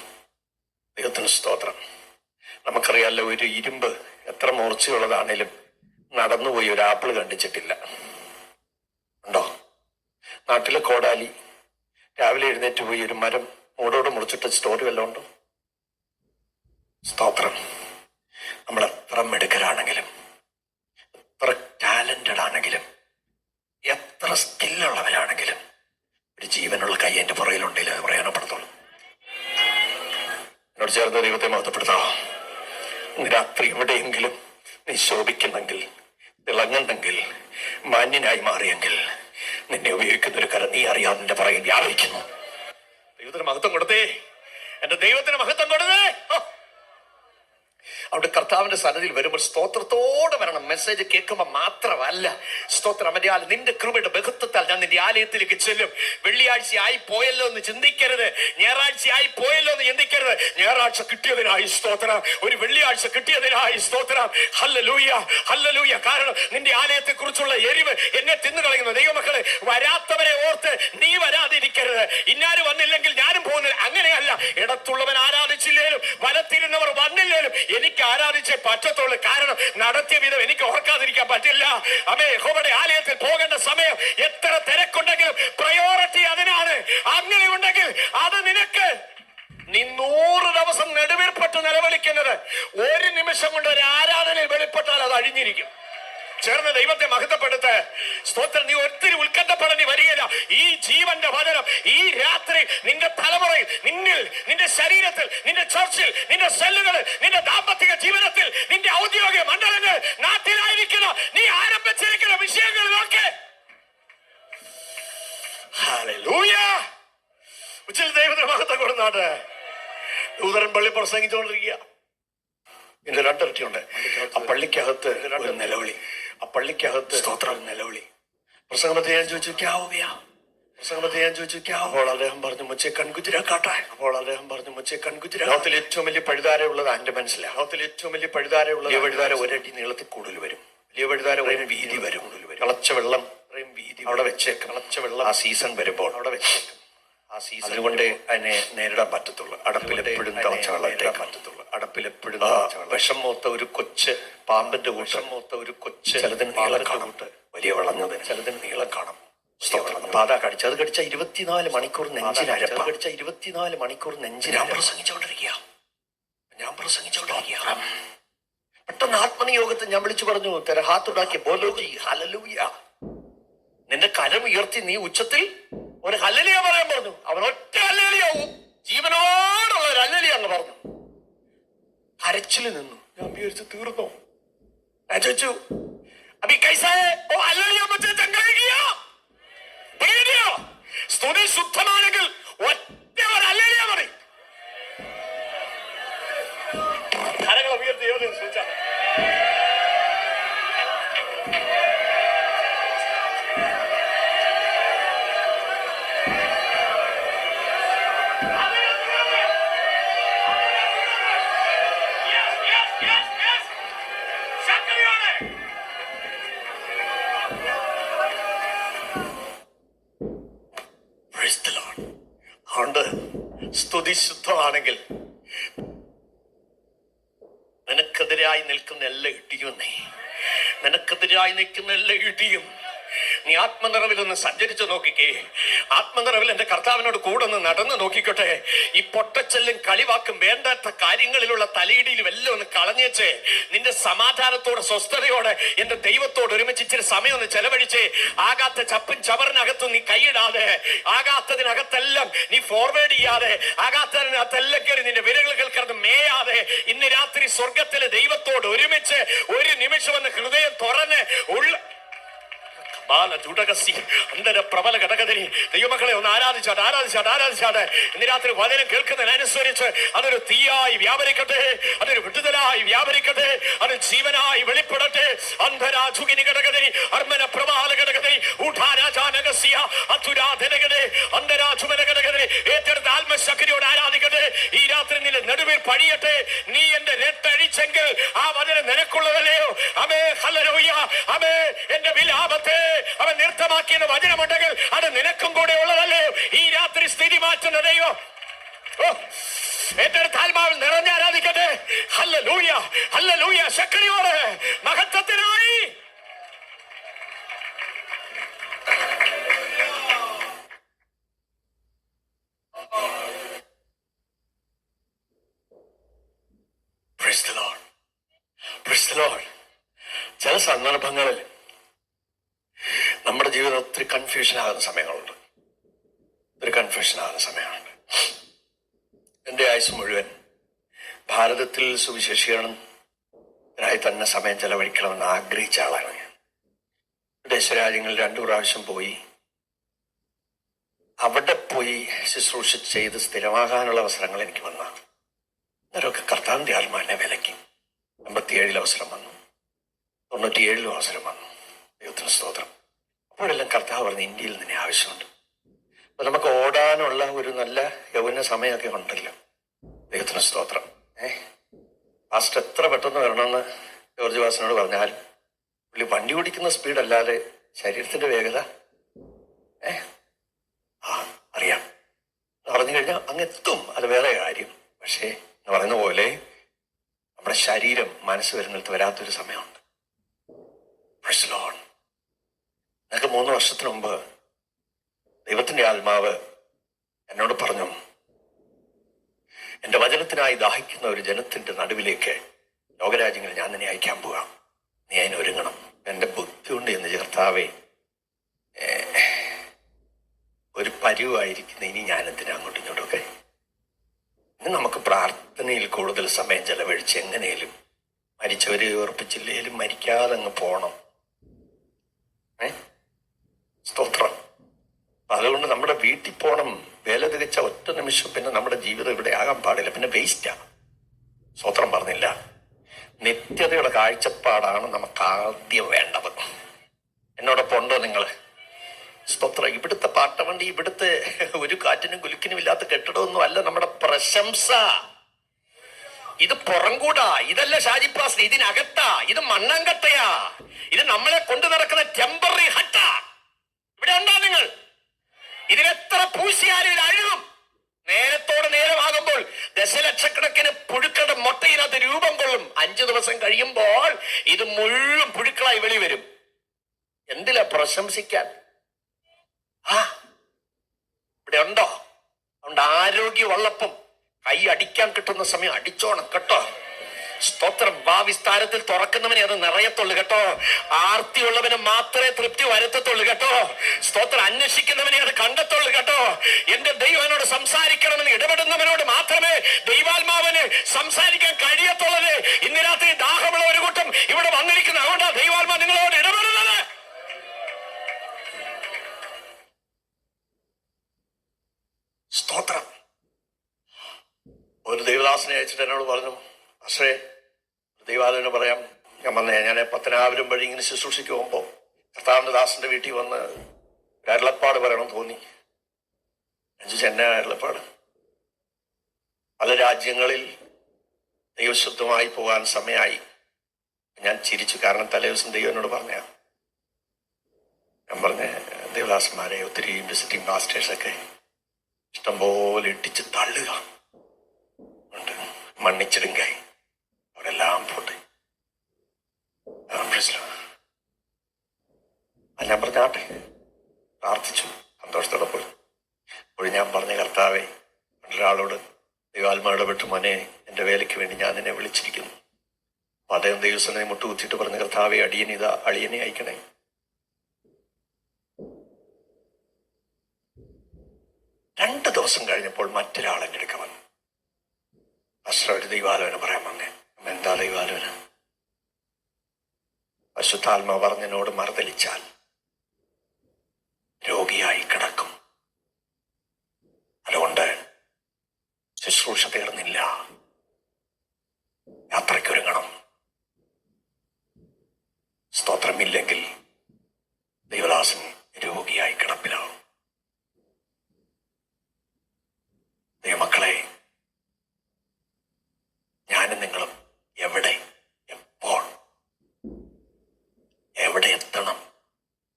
ദൈവത്തിന് സ്തോത്രം. നമുക്കറിയാമല്ലോ, ഒരു ഇരുമ്പ് എത്ര മൂർച്ചയുള്ളതാണേലും നടന്നുപോയി ഒരു ആപ്പിൾ കണ്ടിച്ചിട്ടില്ല. ഉണ്ടോ? നാട്ടിലെ കോടാലി രാവിലെ എഴുന്നേറ്റ് പോയി ഒരു മരം മൂടോട് മുറിച്ചിട്ട് സ്റ്റോറി വല്ലതും ഉണ്ടോ? സ്തോത്രം. നമ്മൾ എത്ര മിടുക്കരാണെങ്കിലും, എത്ര ടാലന്റഡ് ആണെങ്കിലും, എത്ര സ്കില്ലുള്ളവരാണെങ്കിലും ഒരു ജീവനുള്ള കൈ എന്റെ പുറകിലുണ്ടെങ്കിൽ അത് പ്രയോജനപ്പെടുത്തുള്ളൂ. എന്നോട് ചേർന്ന് ദൈവത്തെ മഹത്വപ്പെടുത്താം. രാത്രി എവിടെയെങ്കിലും നീ ശോഭിക്കുന്നെങ്കിൽ, തിളങ്ങുന്നെങ്കിൽ, മാന്യനായി മാറിയെങ്കിൽ നിന്നെ ഉപയോഗിക്കുന്ന ഒരു കരം നീ അറിയാതെ നിന്റെ പുറകിൽ വ്യാപിക്കുന്നു. ദൈവത്തിന് മഹത്വം കൊടുത്തേ, എന്റെ ദൈവത്തിന് മഹത്വം കൊടുത്തേ. അവിടെ കർത്താവിന്റെ സന്നിധിയിൽ വരുമ്പോൾ സ്തോത്രത്തോടെ വരണം. മെസ്സേജ് കേൾക്കുമ്പോൾ മാത്രമല്ല. സ്തോത്രം. നിന്റെ കൃപയുടെ ബഹുത്വത്താൽ ഞാൻ നിന്റെ ആലയത്തിലേക്ക് ചെല്ലും. വെള്ളിയാഴ്ച ആയി പോയല്ലോ എന്ന് ചിന്തിക്കരുത്, ഞായറാഴ്ച ആയി പോയല്ലോ എന്ന് ചിന്തിക്കരുത്. ഞായറാഴ്ച കിട്ടിയതിനായി സ്തോത്രം, ഒരു വെള്ളിയാഴ്ച കിട്ടിയതിനായി സ്തോത്രം. Hallelujah, hallelujah. കാരണം നിന്റെ ആലയത്തെ കുറിച്ചുള്ള എരിവ് എന്നെ തിന്നു കളയുന്നു. ദൈവമക്കളെ, വരാത്തവരെ ഓർത്ത് നീ വരാതിരിക്കരുത്. ഇന്നാരും വന്നില്ലെങ്കിൽ ഞാനും പോകുന്നില്ല, അങ്ങനെയല്ല. ഇടത്തുള്ളവൻ ആരാധിച്ചില്ലേലും വലത്തിരുന്നവർ വന്നില്ലേലും എനിക്ക് ആരാധിച്ചേ പറ്റത്തുള്ളൂ. കാരണം നടത്തിയ വിധം എനിക്ക് ഓർക്കാതിരിക്കാൻ പറ്റില്ല. അമേ, യഹോവയുടെ ആലയത്തിൽ പോകേണ്ട സമയം എത്ര തിരക്കുണ്ടെങ്കിലും പ്രയോറിറ്റി അതിനാണ്. അങ്ങനെ ഉണ്ടെങ്കിൽ അത് നിനക്ക്, നീ 100 ദിവസം നെടുവീർപ്പെട്ട് നിലവിളിക്കുന്നത് ഒരു നിമിഷം കൊണ്ട് ഒരു ആരാധനയിൽ വെളിപ്പെട്ടാൽ അത് അഴിഞ്ഞിരിക്കും. ചേർന്ന് ദൈവത്തെ മഹത്വപ്പെടുത്ത്. സ്തോത്രം. നീ ഒത്തിരി ഉത്കണ്ഠപ്പെടേണ്ടി വരികയില്ല. ഈ ജീവന്റെ വചനം ഈ രാത്രി നിന്റെ തലമുറയിൽ, നിന്നിൽ, നിന്റെ ശരീരത്തിൽ, നിന്റെ ചർച്ചിൽ, നിന്റെ സെല്ലുകളിൽ, നിന്റെ ദാമ്പത്തിക ജീവിതത്തിൽ, നിന്റെ ഔദ്യോഗിക മണ്ഡലങ്ങൾ, നാട്ടിലായിരിക്കുന്ന നീ ആരംഭിച്ചിരിക്കുന്ന വിഷയങ്ങളിലൊക്കെ ഹല്ലേലൂയ ഉച്ചത്തിൽ ദൈവത്തിന് മഹത്വം കൊടുത്താട്ടെ. ലൂതറൻ പള്ളി പ്രസംഗിച്ചുകൊണ്ടിരിക്കുക. ഇതിന്റെ 2 ഇരട്ടിയുണ്ട്. ആ പള്ളിക്കകത്ത് ഒരു നിലവിളി, ആ പള്ളിക്കകത്ത് സ്തോത്രം നിലവിളി. പ്രസംഗത്തെ ഞാൻ ചോദിച്ചു, അപ്പോൾ അദ്ദേഹം പറഞ്ഞു, മുച്ചേ കൺകുതിര കാട്ടെ. ലോകത്തിൽ ഏറ്റവും വലിയ പഴുതാരയുള്ളത് എന്റെ മനസ്സിലാണ്. ലോകത്തിൽ ഏറ്റവും വലിയ പഴുതാരയുള്ളത്, വലിയ പഴുതാര 1 അടി നീളത്തിൽ കൂടുതൽ വരും. വലിയ പഴുതാര 1 വീതി വരും. തിളച്ച വെള്ളം വീതി അവിടെ വെച്ചേക്കും. തിളച്ച വെള്ളം ആ സീസൺ വരുമ്പോൾ അവിടെ വെച്ചേക്കും. ആ സീസൺ അതുകൊണ്ട് അതിനെ നേരിടാൻ പറ്റത്തുള്ളൂ. അടപ്പിലെപ്പോഴും തിളച്ച വെള്ളം ഇട്ടേക്കാൻ പറ്റത്തുള്ളൂ. അടപ്പിലെപ്പോഴും വിഷം മൂത്ത ഒരു കൊച്ച് പാമ്പിന്റെ വിഷം ഒരു കൊച്ച്, ചിലതിന് നീളം കാണും, വലിയ വളഞ്ഞത്, ചിലതിന് നീളം കാണും. അപ്പൊ അതാ കടിച്ച, അത് കടിച്ച 24 മണിക്കൂർ നെഞ്ചിനരപ്പ, കടിച്ച 24 മണിക്കൂർ നെഞ്ചിൽ. ഞാൻ പ്രസംഗിച്ചോണ്ടിരിക്കുക. പെട്ടെന്ന് ആത്മനിയോഗത്തിൽ ഞാൻ വിളിച്ചു പറഞ്ഞു, തെരഹാത്തുണ്ടാക്കിയ ബോലോജി ഹല്ലേലൂയ. നിന്റെ കരം ഉയർത്തി നീ ഉച്ചത്തിൽ ഒരു ഹല്ലേലൂയ പറയാൻ പറഞ്ഞു. അവൻ ഒറ്റ ഹല്ലേലൂയാവും, ജീവനോടുള്ള ഒരു ഹല്ലേലൂയ എന്ന് പറഞ്ഞു. കരച്ചില് നിന്നു. ഞാൻ വിചാരിച്ചു തീർന്നോ. ഞാൻ ചോദിച്ചു, അഭി കൈസാ ഹൈ? ഓ ഹല്ലേലൂയ മുझे चंगा किया. പേടിയോ? സ്തുതി ശുദ്ധമാണെങ്കിൽ ഒറ്റ ഒരു ഹല്ലേലൂയ മതി. കരങ്ങൾ ഉയർത്തി ദൈവത്തെ സ്തുതിച്ചാൽ അതുകൊണ്ട് പകുതി ശുദ്ധമാണെങ്കിൽ നിനക്കെതിരായി നിൽക്കുന്ന എല്ലാ ഇടിയും നിനക്കെതിരായി നിൽക്കുന്ന എല്ലാ ഇടിയും നീ ആത്മനിറവിലൊന്ന് സഞ്ചരിച്ചു നോക്കിക്കേ. ആത്മനിറവിൽ എന്റെ കർത്താവിനോട് കൂടെ ഒന്ന് നടന്നു നോക്കിക്കോട്ടെ. ഈ പൊട്ടച്ചെല്ലും കളിവാക്കും വേണ്ടാത്ത കാര്യങ്ങളിലുള്ള തലയിടിയിലും എല്ലാം ഒന്ന് കളഞ്ഞേച്ച് നിന്റെ സമാധാനത്തോടെ സ്വസ്ഥതയോടെ എന്റെ ദൈവത്തോട് ഒരുമിച്ച് ഇച്ചിരി സമയം ഒന്ന് ചെലവഴിച്ച് ആകാത്ത ചപ്പും ചവറിനകത്തും നീ കൈയിടാതെ, ആകാത്തതിനകത്തെല്ലാം നീ ഫോർവേഡ് ചെയ്യാതെ, ആകാത്തതിനകത്തെല്ലാം കയറി നിന്റെ വിരലുകൾ കിടന്ന് മേയാതെ ഇന്ന് രാത്രി സ്വർഗത്തിലെ ദൈവത്തോട് ഒരുമിച്ച് ഒരു നിമിഷം ഒന്ന് ഹൃദയം തുറന്ന് ഉള്ള പ്രബല ഘടകതരി ദൈവമക്കളെ ഒന്ന് ആരാധിച്ചാട്ടെ. ഇന്ന് രാത്രി വചനം കേൾക്കുന്നതിനനുസരിച്ച് അതൊരു തീയായി വ്യാപരിക്കട്ടെ, അതൊരു വിടുതലായി വ്യാപരിക്കട്ടെ, അത് ജീവനായി വെളിപ്പെടട്ടെ. അന്ധരാജുകിനി ഘടകതരി അർമ്മന പ്രബല ഘടകതരി ഊഠാരാജാനഗസ്യ അതുരാധനകതേ അന്ധരാജുമന ഘടകതരി ഏറ്റെടുത്ത ആത്മശക്തിയോട് ആരാധിക്കട്ടെ. ഈ രാത്രി നിന്റെ നടുവിൽ പഴിയട്ടെ. നീ എന്റെ രക്തഴിച്ചെങ്കിൽ ആ വചനം നിനക്കുള്ളതല്ലയോ? അമേ ഹല്ലേലൂയ, അമേ. എന്റെ വിലാപത്തെ അവൻ നിർത്തമാക്കിയെന്ന് വചനമുണ്ടെങ്കിൽ അത് നിനക്കും കൂടെ ഉള്ളതല്ലേ? ഈ രാത്രി സ്ഥിതി മാറ്റുന്ന ദൈവം ഏറ്റെടുത്ത ആത്മാവിൽ നിറഞ്ഞ് ആരാധിക്കട്ടെ. Hallelujah, hallelujah. ശക്തിയോടെ മഹത്വത്തിനായി Praise the Lord. Praise the Lord. ചില സന്ദർഭങ്ങളിൽ നമ്മുടെ ജീവിതം ഒത്തിരി കൺഫ്യൂഷൻ ആകുന്ന സമയങ്ങളുണ്ട്. എൻ്റെ ആയുസ് മുഴുവൻ ഭാരതത്തിൽ സുവിശേഷീകരണത്തിനായി തന്നെ സമയം ചെലവഴിക്കണമെന്ന് ആഗ്രഹിച്ച ആളാണ് ഞാൻ. ദേശരാജ്യങ്ങളിൽ 2 പ്രാവശ്യം പോയി. അവിടെ പോയി ശുശ്രൂഷ ചെയ്ത് സ്ഥിരമാകാനുള്ള അവസരങ്ങൾ എനിക്ക് വന്ന അന്നേരമൊക്കെ കർത്താവിൻ്റെ ആത്മാവിനെ വിലക്കി. 87 അവസരം വന്നു, 97 അവസരം വന്നു. ദൈവത്തിന് സ്തോത്രം. അപ്പോഴെല്ലാം കർത്താവ് പറഞ്ഞ് ഇന്ത്യയിൽ നിന്നെ ആവശ്യമുണ്ട്. അപ്പൊ നമുക്ക് ഓടാനുള്ള ഒരു നല്ല യൗവന സമയമൊക്കെ ഉണ്ടല്ലോ. ദൈവത്തിന് സ്തോത്രം. ഫാസ്റ്റ് എത്ര പെട്ടെന്ന് വരണമെന്ന് ജോർജ് വാസനോട് പറഞ്ഞാൽ പുള്ളി വണ്ടി ഓടിക്കുന്ന സ്പീഡല്ലാതെ ശരീരത്തിന്റെ വേഗത അറിയാം. പറഞ്ഞു കഴിഞ്ഞാൽ അങ്ങെത്തും, അത് വേറെ കാര്യം. പക്ഷേ എന്ന് പറയുന്ന പോലെ നമ്മുടെ ശരീരം മനസ്സ് വരുന്നിടത്ത് വരാത്തൊരു സമയമുണ്ട്. എന്നൊക്കെ 3 വർഷത്തിന് മുമ്പ് ദൈവത്തിന്റെ ആത്മാവ് എന്നോട് പറഞ്ഞു, എന്റെ വചനത്തിനായി ദാഹിക്കുന്ന ഒരു ജനത്തിന്റെ നടുവിലേക്ക് ലോകരാജ്യങ്ങളിൽ ഞാൻ നിന്നെ അയക്കാൻ പോകാം, നീ അതിനൊരുങ്ങണം. എന്റെ ബുദ്ധി കൊണ്ട് എന്ന് കർത്താവേ, ഒരു പരുവായിരിക്കുന്ന ഇനി ഞാൻ എന്തിനാ അങ്ങോട്ടും ഇങ്ങോട്ടൊക്കെ. ഇനി നമുക്ക് പ്രാർത്ഥനയിൽ കൂടുതൽ സമയം ചെലവഴിച്ച് എങ്ങനെയും മരിച്ചവരെ ഉറപ്പിച്ചില്ലേലും മരിക്കാതെ അങ്ങ് പോണം. സ്തോത്രം. അതുകൊണ്ട് നമ്മുടെ വീട്ടിൽ പോണം. വേല തികച്ച ഒറ്റ നിമിഷം പിന്നെ നമ്മുടെ ജീവിതം ഇവിടെ ആകാൻ പാടില്ല, പിന്നെ വേസ്റ്റാ. സ്തോത്രം പറഞ്ഞില്ല. നിത്യതയുടെ കാഴ്ചപ്പാടാണ് നമുക്ക് ആദ്യം വേണ്ടത്. എന്നോടൊപ്പം ഉണ്ടോ നിങ്ങൾ? സ്തോത്രം. ഇവിടുത്തെ പാട്ടവണ്ടി, ഇവിടുത്തെ ഒരു കാറ്റിനും കുലുക്കിനും ഇല്ലാത്ത കെട്ടിടമൊന്നും അല്ല നമ്മുടെ പ്രശംസ. ഇത് പുറംകൂടാ, ഇതല്ല ഷാജിപ്പാസ്, ഇതിനകത്താ. ഇത് മണ്ണാങ്കട്ടയാ. ഇത് നമ്മളെ കൊണ്ടു നടക്കുന്ന ടെമ്പററി ഹട്ടാ. ഇവിടെ ഉണ്ടോ നിങ്ങൾ? ഇതിനെത്ര പൂശിയാലും ഇത് അഴുകും. നേരത്തോട് നേരമാകുമ്പോൾ ദശലക്ഷക്കണക്കിന് പുഴുക്കളുടെ മുട്ടയിനകത്ത് രൂപം കൊള്ളും. 5 ദിവസം കഴിയുമ്പോൾ ഇത് മുഴുവൻ പുഴുക്കളായി വെളിവരും. എന്തിലാ പ്രശംസിക്കാൻ? ഇവിടെ ഉണ്ടോ? അതുകൊണ്ട് ആരോഗ്യമുള്ളപ്പം കൈ അടിക്കാൻ കിട്ടുന്ന സമയം അടിച്ചോണം കേട്ടോ. സ്തോത്രം. ഭാവിസ്ഥാനത്തിൽ തുറക്കുന്നവനെ അത് നിറയത്തുള്ളു കേട്ടോ. ആർത്തിയുള്ളവന് മാത്രമേ തൃപ്തി വരുത്തത്തുള്ളൂ കേട്ടോ. സ്തോത്രം. അന്വേഷിക്കുന്നവനെ അത് കണ്ടെത്തുള്ളൂ കേട്ടോ. എന്റെ ദൈവനോട് സംസാരിക്കണമെന്ന് ഇടപെടുന്നവനോട് മാത്രമേ ദൈവാത്മാവിന് സംസാരിക്കാൻ കഴിയത്തുള്ളത്. ഇന്ന് രാത്രി ദാഹമുള്ള ഒരു കൂട്ടം ഇവിടെ വന്നിരിക്കുന്നത്. അതുകൊണ്ടാണ് ദൈവാത്മാ നിങ്ങളോട് ഇടപെടുന്നത്. സ്തോത്രം. ഒരു ദൈവദാസനെ അയച്ചിട്ട് എന്നോട് പറഞ്ഞു, പക്ഷേ ദൈവാലയന് പറയാം, ഞാൻ പത്തനാപുരം വഴി ഇങ്ങനെ ശുശ്രൂഷിക്ക് പോകുമ്പോൾ കർത്താവിന്റെ ദാസന്റെ വീട്ടിൽ വന്ന് അരുളപ്പാട് പറയണം തോന്നി. എന്നാ അരുളപ്പാട്? പല രാജ്യങ്ങളിൽ ദൈവശുദ്ധമായി പോകാൻ സമയമായി. ഞാൻ ചിരിച്ചു. കാരണം തലേദിവസം ദൈവം എന്നോട് പറഞ്ഞ ഞാൻ പറഞ്ഞ ദേവദാസന്മാരെ ഒത്തിരി വിസിറ്റിംഗ് പാസ്റ്റേഴ്സൊക്കെ ഇഷ്ടംപോലെ ഇട്ടിച്ച് തള്ളുക. மன்னிச்சிடுங்க, അവരെല്ലാം പോട്ടെ. ഞാൻ പറഞ്ഞാട്ടെ, പ്രാർത്ഥിച്ചു, സന്തോഷത്തോടെ പോയി. അപ്പോൾ ഞാൻ പറഞ്ഞ, കർത്താവേ, ഒരാളോട് ദൈവാത്മാ ഇടപെട്ട്, മോനെ, എൻ്റെ വേലയ്ക്ക് വേണ്ടി ഞാൻ നിന്നെ വിളിച്ചിരിക്കുന്നു. അപ്പം അദ്ദേഹം ദൈവസനെ മുട്ടുകുത്തിയിട്ട് പറഞ്ഞ, കർത്താവെ, അടിയനിതാ, അളിയനെ അയക്കണേ. രണ്ട് ദിവസം കഴിഞ്ഞപ്പോൾ മറ്റൊരാൾ എൻ്റെ അടുക്ക വന്നു. പാസ്റ്റർ, ഒരു ദൈവാലോചന പറയാൻ വന്നേ. എന്താ ദൈവാലോചന? പരിശുദ്ധാത്മാ പറഞ്ഞതിനോട് മറുതലിച്ചാൽ രോഗിയായി കിടക്കും. അതുകൊണ്ട് ശുശ്രൂഷ തീർന്നില്ല, യാത്രയ്ക്കൊരുങ്ങണം. സ്തോത്രമില്ലെങ്കിൽ ദൈവദാസൻ രോഗിയായി കിടപ്പിലാവും. ദൈവമക്കളെ, ഞാനും നിങ്ങളും എവിടെ, എപ്പോൾ, എവിടെ എത്തണം,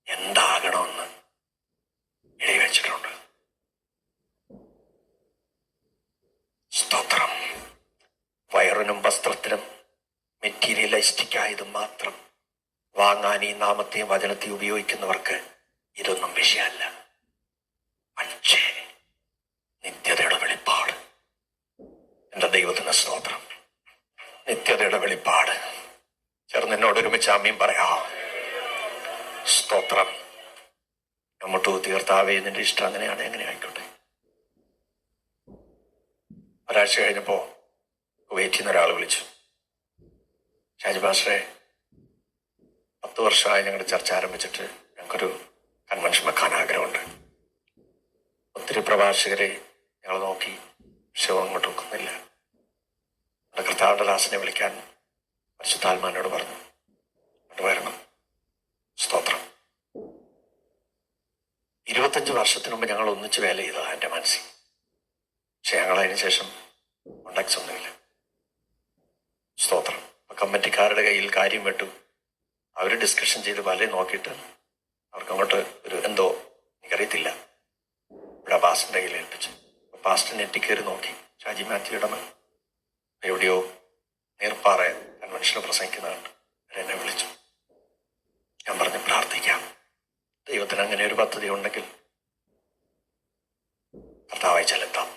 എന്താകണമെന്ന് എഴുതി വെച്ചിട്ടുണ്ട്. സ്തോത്രം. വയറിനും വസ്ത്രത്തിനും മെറ്റീരിയലിസ്റ്റിക് ആയതും മാത്രം വാങ്ങാൻ ഈ നാമത്തെയും വചനത്തെയും ഉപയോഗിക്കുന്നവർക്ക് ഇതൊന്നും വിഷയമല്ല. പക്ഷേ നിത്യതയുടെ വെളിപ്പാട്, എൻ്റെ ദൈവത്തിന് സ്തോത്രം, നിത്യതയുടെ വെളിപ്പാട്. ചേർന്ന് എന്നോട് ഒരുമിച്ച് ആമേൻ പറയാം. സ്തോത്രം. നമ്മോട്ട് തീർത്താവേ, നിന്റെ ഇഷ്ടം അങ്ങനെയാണ്, എങ്ങനെ ആയിക്കോട്ടെ. ഒരാഴ്ച കഴിഞ്ഞപ്പോൾ കുവൈറ്റിൽ നിന്ന് ഒരാൾ വിളിച്ചു, ഷാജി പാസ്റ്ററെ, 10 വർഷമായി ഞങ്ങളുടെ ചർച്ച ആരംഭിച്ചിട്ട് ഞങ്ങൾക്കൊരു കൺവെൻഷൻ വെക്കാൻ ആഗ്രഹമുണ്ട്. ഒത്തിരി പ്രഭാഷകരെ ഞങ്ങൾ നോക്കി, പക്ഷെ അങ്ങോട്ട് വെക്കുന്നില്ല. നമ്മുടെ കർത്താവിൻ്റെ ദാസനെ വിളിക്കാൻ പരിശുദ്ധാത്മാവിനോട് പറഞ്ഞു, അങ്ങോട്ട് വരണം. സ്തോത്രം. 25 വർഷത്തിന് മുമ്പ് ഞങ്ങൾ ഒന്നിച്ച് വേല ചെയ്തതാണ് എൻ്റെ മനസ്സിൽ. പക്ഷെ ഞങ്ങൾ അതിന് ശേഷം കോണ്ടാക്ട്സ് ഒന്നുമില്ല. സ്തോത്രം. കമ്മിറ്റിക്കാരുടെ കയ്യിൽ കാര്യം വിട്ടു. അവർ ഡിസ്കഷൻ ചെയ്ത് പലരും നോക്കിയിട്ട് അവർക്ക് അങ്ങോട്ട് ഒരു എന്തോ എനിക്കറിയത്തില്ല, ഇവിടെ പാസ്റ്ററിൻ്റെ കയ്യിൽ ഏൽപ്പിച്ചു. പാസ്റ്റർ നെറ്റി കയറി നോക്കി, ഷാജി മാത്യുയുടെ എവിടെയോ നീർപ്പാറ കൺവെൻഷന് പ്രസംഗിക്കുന്നതാണ്. എന്നെ വിളിച്ചു. ഞാൻ പറഞ്ഞു, പ്രാർത്ഥിക്കാം, ദൈവത്തിന് അങ്ങനെ ഒരു പദ്ധതി ഉണ്ടെങ്കിൽ കർത്താവായി ചെലുത്താം.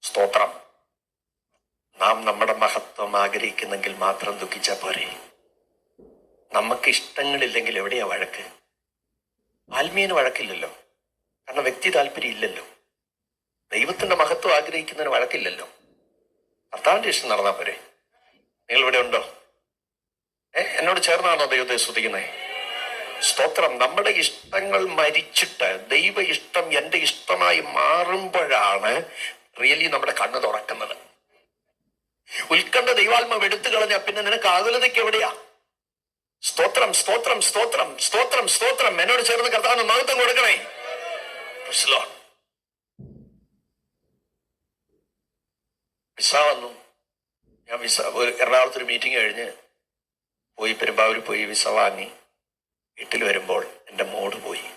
സ്തോത്രം. നാം നമ്മുടെ മഹത്വം ആഗ്രഹിക്കുന്നെങ്കിൽ മാത്രം ദുഃഖിച്ചാൽ പോരെ. നമുക്ക് ഇഷ്ടങ്ങളില്ലെങ്കിൽ എവിടെയാ വഴക്ക്? ആത്മീയന് വഴക്കില്ലല്ലോ, കാരണം വ്യക്തി താല്പര്യം ഇല്ലല്ലോ. ദൈവത്തിന്റെ മഹത്വം ആഗ്രഹിക്കുന്നതിന് വഴക്കില്ലല്ലോ. കർത്താവിന്റെ ഇഷ്ടം നടന്നാൽ പോരെ. നിങ്ങൾ ഇവിടെ ഉണ്ടോ? എന്നോട് ചേർന്നാണോ ദൈവത്തെ സ്തുതിക്കുന്നത്? സ്തോത്രം. നമ്മുടെ ഇഷ്ടങ്ങൾ മരിച്ചിട്ട് ദൈവ ഇഷ്ടം എൻ്റെ ഇഷ്ടമായി മാറുമ്പോഴാണ് റിയലി നമ്മുടെ കണ്ണ് തുറക്കുന്നത്. ഉത്കണ്ഠ ദൈവാത്മാവ് എടുത്തു കളഞ്ഞാൽ പിന്നെ നിനക്ക് ആകുലതയ്ക്ക് എവിടെയാ? സ്തോത്രം, സ്തോത്രം, സ്തോത്രം, സ്തോത്രം, സ്തോത്രം. എന്നോട് ചേർന്ന് കർത്താവിന് മഹത്വം കൊടുക്കണേ. വിസ വന്നു. ഞാൻ എറണാകുളത്തൊരു മീറ്റിംഗ് കഴിഞ്ഞ് പോയി, പെരുമ്പാവൂർ പോയി വിസ വാങ്ങി വീട്ടിൽ വരുമ്പോൾ എൻ്റെ മൂഡ് പോയി.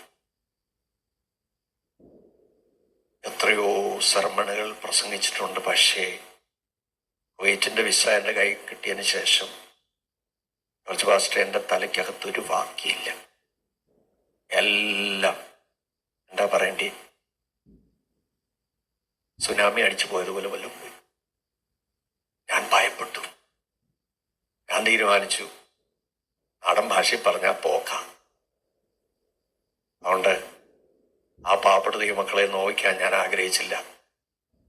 എത്രയോ സർമണുകൾ പ്രസംഗിച്ചിട്ടുണ്ട്, പക്ഷേ കുവൈറ്റിൻ്റെ വിസ എൻ്റെ കൈ കിട്ടിയതിന് ശേഷം കുറച്ച് പാസ്റ്റർ എൻ്റെ തലയ്ക്കകത്തൊരു വാക്കിയില്ല. എല്ലാം എന്താ പറയേണ്ടി, സുനാമി അടിച്ചു പോയതുപോലെ വല്ലതും പോയി. ഞാൻ ഭയപ്പെട്ടു. ഞാൻ തീരുമാനിച്ചു, നാടൻ ഭാഷയിൽ പറഞ്ഞാൽ പോക്കാം. അതുകൊണ്ട് ആ പാവപ്പെട്ട ദൈവമക്കളെ നോവിക്കാൻ ഞാൻ ആഗ്രഹിച്ചില്ല.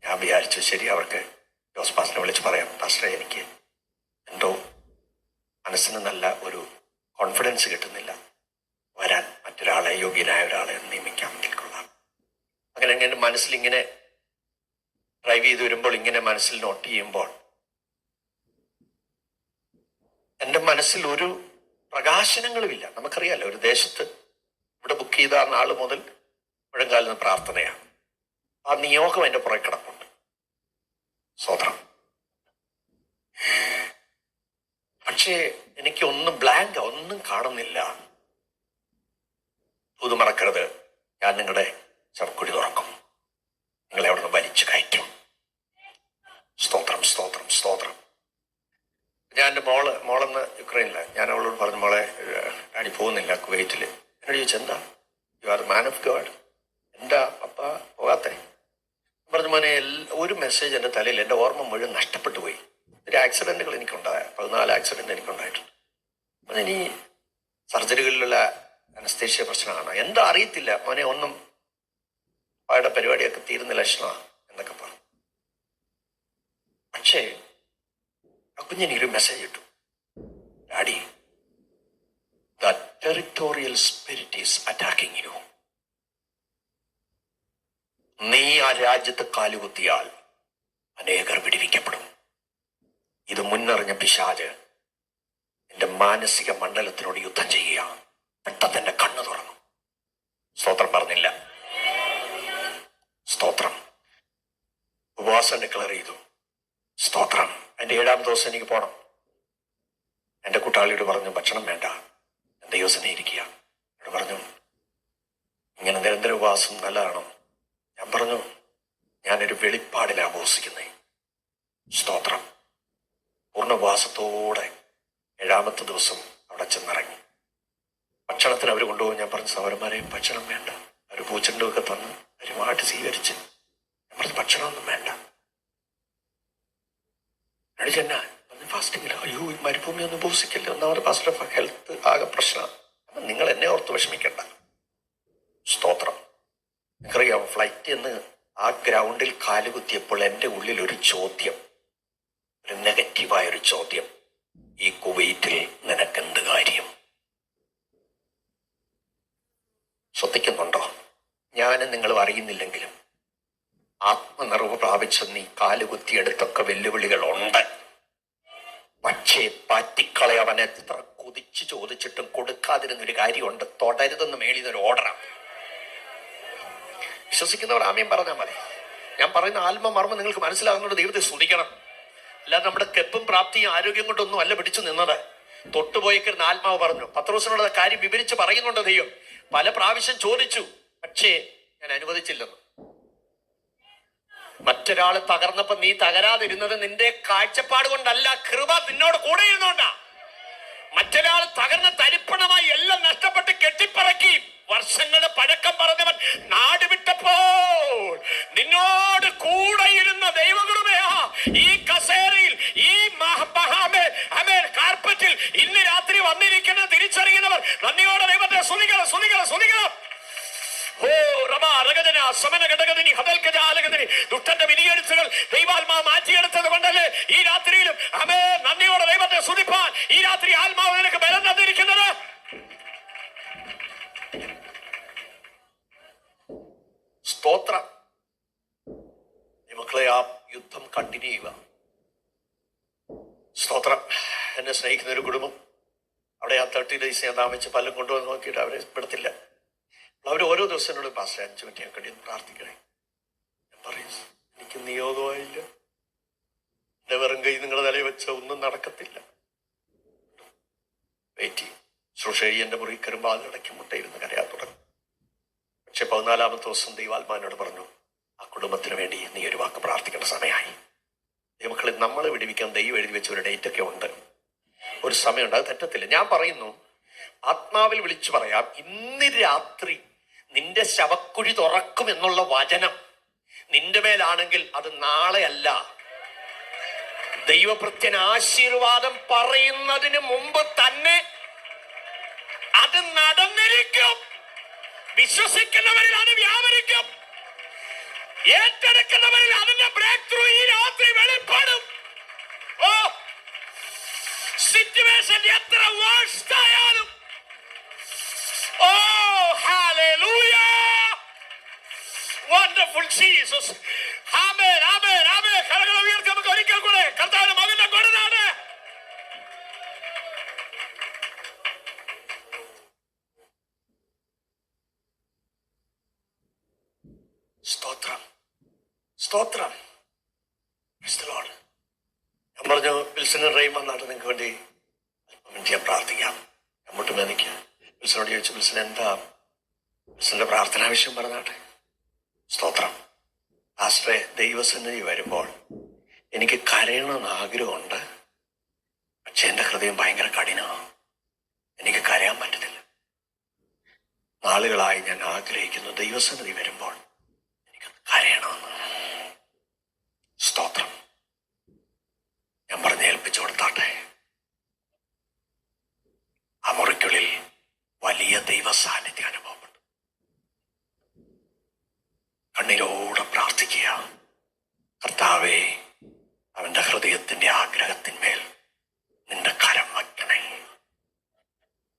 ഞാൻ വിചാരിച്ചു, ശരി, അവർക്ക് ജോസ് പാസ്റ്ററിനെ വിളിച്ച് പറയാം, പാസ്റ്ററെ, എനിക്ക് എന്തോ മനസ്സിന് നല്ല ഒരു കോൺഫിഡൻസ് കിട്ടുന്നില്ല, വരാൻ മറ്റൊരാളെ, യോഗ്യനായ ഒരാളെ നിയമിക്കാമെങ്കിൽ കൊള്ളാം. അങ്ങനെ എൻ്റെ മനസ്സിലിങ്ങനെ ഡ്രൈവ് ചെയ്ത് വരുമ്പോൾ, ഇങ്ങനെ മനസ്സിൽ നോട്ട് ചെയ്യുമ്പോൾ എൻ്റെ മനസ്സിൽ ഒരു പ്രകാശനങ്ങളുമില്ല. നമുക്കറിയാലോ, ഒരു ദേശത്ത് ഇവിടെ ബുക്ക് ചെയ്ത നാൾ മുതൽ മുഴങ്കാലിന് പ്രാർത്ഥനയാണ്. ആ നിയോഗം എൻ്റെ പുറകെ കിടപ്പുണ്ട്. സ്വതന്ത്രം. പക്ഷേ എനിക്ക് ഒന്നും ബ്ലാങ്ക്, ഒന്നും കാണുന്നില്ല. ഇത് മറക്കരുത്, ഞാൻ നിങ്ങളുടെ ചർക്കുടി തുറക്കും, നിങ്ങളെ അവിടെ നിന്ന് വലിച്ചു കയറ്റും. സ്തോത്രം. എൻ്റെ മോളെന്ന് യുക്രൈനില്ല. ഞാൻ അവളോട് പറഞ്ഞു, മോളെ ഡാഡി പോകുന്നില്ല കുവൈറ്റിൽ. എന്നോട് ചോദിച്ചു, എന്താ? You are man of God, എന്താ പപ്പ പോകാത്തെ? പറഞ്ഞു, മോനെ ഒരു മെസ്സേജ് എൻ്റെ തലയിൽ, എൻ്റെ ഓർമ്മ മുഴുവൻ നഷ്ടപ്പെട്ടു പോയി. ഒരു ആക്സിഡൻറ്റുകൾ എനിക്കുണ്ടായ 14 ആക്സിഡൻറ്റ് എനിക്കുണ്ടായിട്ടുണ്ട്. ഇനി സർജറികളിലുള്ള അനസ്തേഷ്യ പ്രശ്നമാണ്, എന്താ അറിയത്തില്ല മോനെ, ഒന്നും അവരുടെ പരിപാടിയൊക്കെ തീരുന്ന ലക്ഷണമാണ് എന്നൊക്കെ പറഞ്ഞു. പക്ഷേ ആ കുഞ്ഞിനൊരു മെസ്സേജ് ഇട്ടു, daddy, the territorial spirit is attacking you. നീ ആ രാജ്യത്ത് കാലുകുത്തിയാൽ അനേകർ വിടിവിക്കപ്പെടും. ഇത് മുന്നറിഞ്ഞ പിശാച് എന്റെ മാനസിക മണ്ഡലത്തിനോട് യുദ്ധം ചെയ്യുക. പെട്ടെന്ന് എന്റെ കണ്ണു തുറന്നു. സ്തോത്രം പറഞ്ഞില്ല. സ്തോത്രം. ഉപവാസം ഡിക്ലെയർ ചെയ്തു. സ്തോത്രം. എൻ്റെ 7-ാം ദിവസം എനിക്ക് പോകണം. എൻ്റെ കൂട്ടാളിയോട് പറഞ്ഞു, ഭക്ഷണം വേണ്ട, ദൈവസനെ ഇരിക്കുക. എന്നോട് പറഞ്ഞു, ഇങ്ങനെ നിരന്തര ഉപവാസം നല്ലതാണോ? ഞാൻ പറഞ്ഞു, ഞാനൊരു വെളിപ്പാടിലാണ് ഉപവസിക്കുന്നേ. സ്തോത്രം. പൂർണ്ണ ഉപവാസത്തോടെ 7-ാമത്തെ ദിവസം അവിടെ ചെന്നിറങ്ങി. ഭക്ഷണത്തിന് അവർ കൊണ്ടുപോകും. ഞാൻ പറഞ്ഞു, സഹോദരന്മാരെ ഭക്ഷണം വേണ്ട. അവർ പൂച്ചെണ്ടുമൊക്കെ തന്ന് ഒരുപാട് സ്വീകരിച്ച്. ഞാൻ പറഞ്ഞു, ഭക്ഷണമൊന്നും വേണ്ട. ചെന്ന ഫാസ്റ്റിംഗ്. അയ്യോ, മരുഭൂമി ഒന്നും ഉപവസിക്കില്ല, ഒന്നാമത് പാസ്റ്റർ ഹെൽത്ത് ആകെ പ്രശ്നമാണ്. അപ്പം നിങ്ങൾ എന്നെ ഓർത്ത് വിഷമിക്കണ്ട. സ്തോത്രം. നിങ്ങൾക്കറിയാം, ഫ്ലൈറ്റ് എന്ന് ആ ഗ്രൗണ്ടിൽ കാലുകുത്തിയപ്പോൾ എൻ്റെ ഉള്ളിൽ ഒരു ചോദ്യം, ഒരു നെഗറ്റീവായൊരു ചോദ്യം, ഈ കുവൈറ്റിൽ നിനക്കെന്ത് കാര്യം? ശ്രദ്ധിക്കുന്നുണ്ടോ? ഞാനും നിങ്ങളും അറിയുന്നില്ലെങ്കിലും ആത്മനിറവ് പ്രാപിച്ച നീ കാലുകുത്തിയെടുത്തൊക്കെ വെല്ലുവിളികളുണ്ട്. പക്ഷേ പാറ്റിക്കളയവൻ എത്ര കുതിച്ച് ചോദിച്ചിട്ടും കൊടുക്കാതിരുന്നൊരു കാര്യമുണ്ട്. തുടരുതെന്ന് മേളിന്നൊരു ഓർഡറാണ്. വിശ്വസിക്കുന്നവർ ആമേൻ പറഞ്ഞാൽ മതി. ഞാൻ പറയുന്ന ആത്മമർമ്മം നിങ്ങൾക്ക് മനസ്സിലാകുന്നത് ദൈവത്തെ സ്തുതിക്കണം. അല്ലാതെ നമ്മുടെ കെപ്പും പ്രാപ്തിയും ആരോഗ്യം കൊണ്ടൊന്നും അല്ല പിടിച്ചു നിന്നത്. തൊട്ടുപോയിക്കിരുന്ന ആത്മാവ് പറഞ്ഞു. പത്രോസിനോട് കാര്യം വിവരിച്ച് പറയുന്നുണ്ട് ദൈവം. പല പ്രാവശ്യം ചോദിച്ചു, പക്ഷേ ഞാൻ അനുവദിച്ചില്ലെന്ന്. മറ്റൊരാള് തകർന്നപ്പോ നീ തകരാതിരുന്നത് നിന്റെ കാഴ്ചപ്പാട് കൊണ്ടല്ല, കൃപ നിന്നോട് കൂടെ ഇരുന്നോണ്ടാ. മറ്റൊരാൾ തകർന്ന തരിപ്പണമായി എല്ലാം നഷ്ടപ്പെട്ട് കെട്ടിപ്പറക്കി വർഷങ്ങളുടെ പഴക്കം പറഞ്ഞവൻ നാട് വിട്ടപ്പോൾ നിന്നോട് കൂടെ ഇരുന്ന ദൈവകൃപയാ ഈ കസേരയിൽ, ഈ കാർപ്പറ്റിൽ ഇന്ന് രാത്രി വന്നിരിക്കുന്ന തിരിച്ചറിയുന്നവർ നന്ദിയോടെ ദൈവത്തെ സ്തുതിക്കണം, സ്തുതിക്കണം, സ്തുതിക്കണം. ദുഷ്ടന്റെ വിധിയെഴുത്തുകൾ ദൈവാത്മാവ് മാറ്റിയെടുത്തത് കൊണ്ടല്ലേ ഈ രാത്രിയിലും നന്ദിയോടെ ദൈവത്തെ സ്തുതിപ്പാൻ ഈ രാത്രി ആത്മാവ് നിനക്ക് ബലം തന്നിരിക്കുന്നത്. സ്തോത്രം. മക്കളെ, ആ യുദ്ധം കണ്ടിന്യൂ ചെയ്യുക. സ്തോത്രം. എന്നെ സ്നേഹിക്കുന്ന ഒരു കുടുംബം അവിടെ ആ 30 days ഞാൻ താമസിച്ച് പലരും കൊണ്ടുവന്ന് നോക്കിയിട്ട് അവരെ പെടുത്തില്ല. അവർ ഓരോ ദിവസം എന്നോട് പാസ്റ്റർ 5 മിനിറ്റ് ഞാൻ കഴിയുന്നു പ്രാർത്ഥിക്കണേ. ഞാൻ പറയും, എനിക്ക് നിയോഗമായില്ല, എന്റെ വെറും കൈ നിങ്ങളുടെ തലയിൽ വെച്ച ഒന്നും നടക്കത്തില്ല. വെയിറ്റ് ചെയ്യും. ശുശ്രൂഷ എന്റെ മുറി കയറുമ്പോൾ അതിനിടയ്ക്ക് മുട്ടയിരുന്ന് കരയാൻ തുടങ്ങും. പക്ഷെ 14-ാമത്തെ ദിവസം ദൈവാത്മാവിനോട് പറഞ്ഞു, ആ കുടുംബത്തിന് വേണ്ടി നീ ഒരു വാക്ക് പ്രാർത്ഥിക്കേണ്ട സമയമായി. മക്കളെ, നമ്മളെ വിടിവിക്കാൻ ദൈവം എഴുതി വെച്ച ഒരു ഡേറ്റ് ഒക്കെ ഉണ്ട്, ഒരു സമയമുണ്ട്. അത് തെറ്റത്തില്ല. ഞാൻ പറയുന്നു, ആത്മാവിൽ വിളിച്ചു പറയാം, ഇന്ന് രാത്രി നിന്റെ ശവക്കുഴി തുറക്കും എന്നുള്ള വചനം നിന്റെ മേലാണെങ്കിൽ അത് നാളെ അല്ല, ദൈവപ്രത്യൻ ആശീർവാദം പറയുന്നതിന് മുമ്പ് തന്നെ അത് നടന്നിരിക്കും. വിശ്വസിക്കുന്നവരിൽ അത് വ്യാപരിക്കും. ഏറ്റെടുക്കുന്നവരിൽ അതിന്റെ ബ്രേക്ക് ത്രൂ ഈ രാത്രി വെളിപ്പെടും. ഓ, സിറ്റുവേഷൻ എത്ര വേഴ്സ്റ്റ് ആയാലും, ഓ ഹല്ലേലൂയ, വണ്ടർഫുൾ ജീസസ്, ആമേൻ, ആമേൻ, ആമേൻ. കരങ്ങൾ ഉയർത്തി നമുക്ക് ഒരിക്കൽ കൂടെ കർത്താവിന്റെ മകന്റെ കൊടുതാണ്. സ്തോത്രം, സ്തോത്രം. ഞാൻ പറഞ്ഞു, വിൽസനും റെയും വന്നാട്ട് നിങ്ങൾക്ക് വേണ്ടി ഞാൻ പ്രാർത്ഥിക്കാം. അങ്ങോട്ട് മെനിക്ക് വിൽസനോട് ചോദിച്ചു, വിൽസൻ എന്താ വിൽസന്റെ പ്രാർത്ഥനാ വിഷയം പറഞ്ഞാട്ടെ. സ്തോത്രം. പാസ്റ്ററെ, ദൈവസന്നിധി വരുമ്പോൾ എനിക്ക് കരയണമെന്ന് ആഗ്രഹമുണ്ട്, പക്ഷെ പക്ഷെ എന്റെ ഹൃദയം ഭയങ്കര കഠിനമാണ്. എനിക്ക് കരയാൻ പറ്റത്തില്ല. നാളുകളായി ഞാൻ ആഗ്രഹിക്കുന്നു ദൈവസന്നിധി വരുമ്പോൾ എനിക്ക് കരയണമെന്ന്. സ്തോത്രം. ഞാൻ പറഞ്ഞ് ഏൽപ്പിച്ചു കൊടുത്താട്ടെ. ആ മുറിക്കുള്ളിൽ വലിയ ദൈവ സാന്നിധ്യം അനുഭവപ്പെട്ടു. കണ്ണീരോടെ പ്രാർത്ഥിക്കുക, കർത്താവേ, അവന്റെ ഹൃദയത്തിന്റെ ആഗ്രഹത്തിന്മേൽ നിന്റെ കരം വയ്ക്കണേ.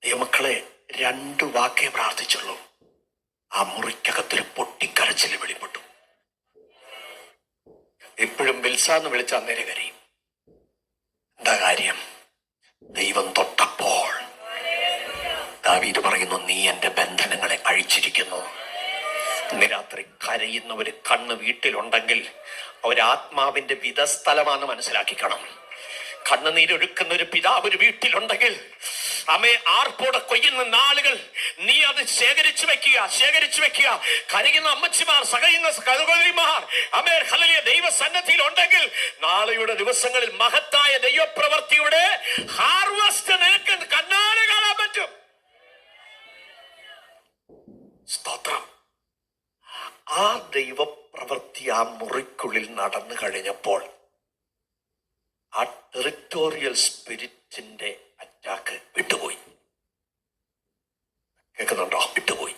ദൈവമക്കളെ, 2 വാക്കേ പ്രാർത്ഥിച്ചുള്ളൂ. ആ മുറിക്കകത്തൊരു പൊട്ടിക്കരച്ചിൽ വെളിപ്പെട്ടു. എപ്പോഴും ബിൽസാന്ന് വിളിച്ച അന്നേരം കരയും. എന്താ കാര്യം? ദൈവം തൊട്ടപ്പോൾ ദാവീദ് പറയുന്നു, നീ എന്റെ ബന്ധനങ്ങളെ അഴിച്ചിരിക്കുന്നു. ഇന്ന് രാത്രി കരയുന്നവര് കണ്ണ് വീട്ടിലുണ്ടെങ്കിൽ അവരാത്മാവിന്റെ വിധസ്ഥലമാണെന്ന് മനസ്സിലാക്കിക്കണം. കണ്ണുനീരൊഴുക്കുന്ന ഒരു പിതാവ് ഒരു വീട്ടിലുണ്ടെങ്കിൽ അമ്മേ, ആർപ്പോടെ കൊയ്യുന്ന നാളുകൾ നീ അത് ശേഖരിച്ചു വെക്കുക. കരയുന്ന അമ്മച്ചിമാർ, സകയുന്ന സഹോദരിമാർ അമ്മേ ഹല്ലേലൂയ ദൈവസന്നിധിയിൽ ഉണ്ടെങ്കിൽ നാളെയുടെ ദിവസങ്ങളിൽ മഹത്തായ ദൈവപ്രവൃത്തിയുടെ ഹാർവസ്റ്റ് നിനക്ക് കണ്ണാലെ കാണാൻ പറ്റും. സ്തോത്രം. ആ ദൈവപ്രവൃത്തി ആ മുറിക്കുള്ളിൽ നടന്നു കഴിഞ്ഞപ്പോൾ ആ ടെറിട്ടോറിയൽ സ്പിരിറ്റിന്റെ അറ്റാക്ക് വിട്ടുപോയി. കേൾക്കുന്നുണ്ടോ? വിട്ടുപോയി.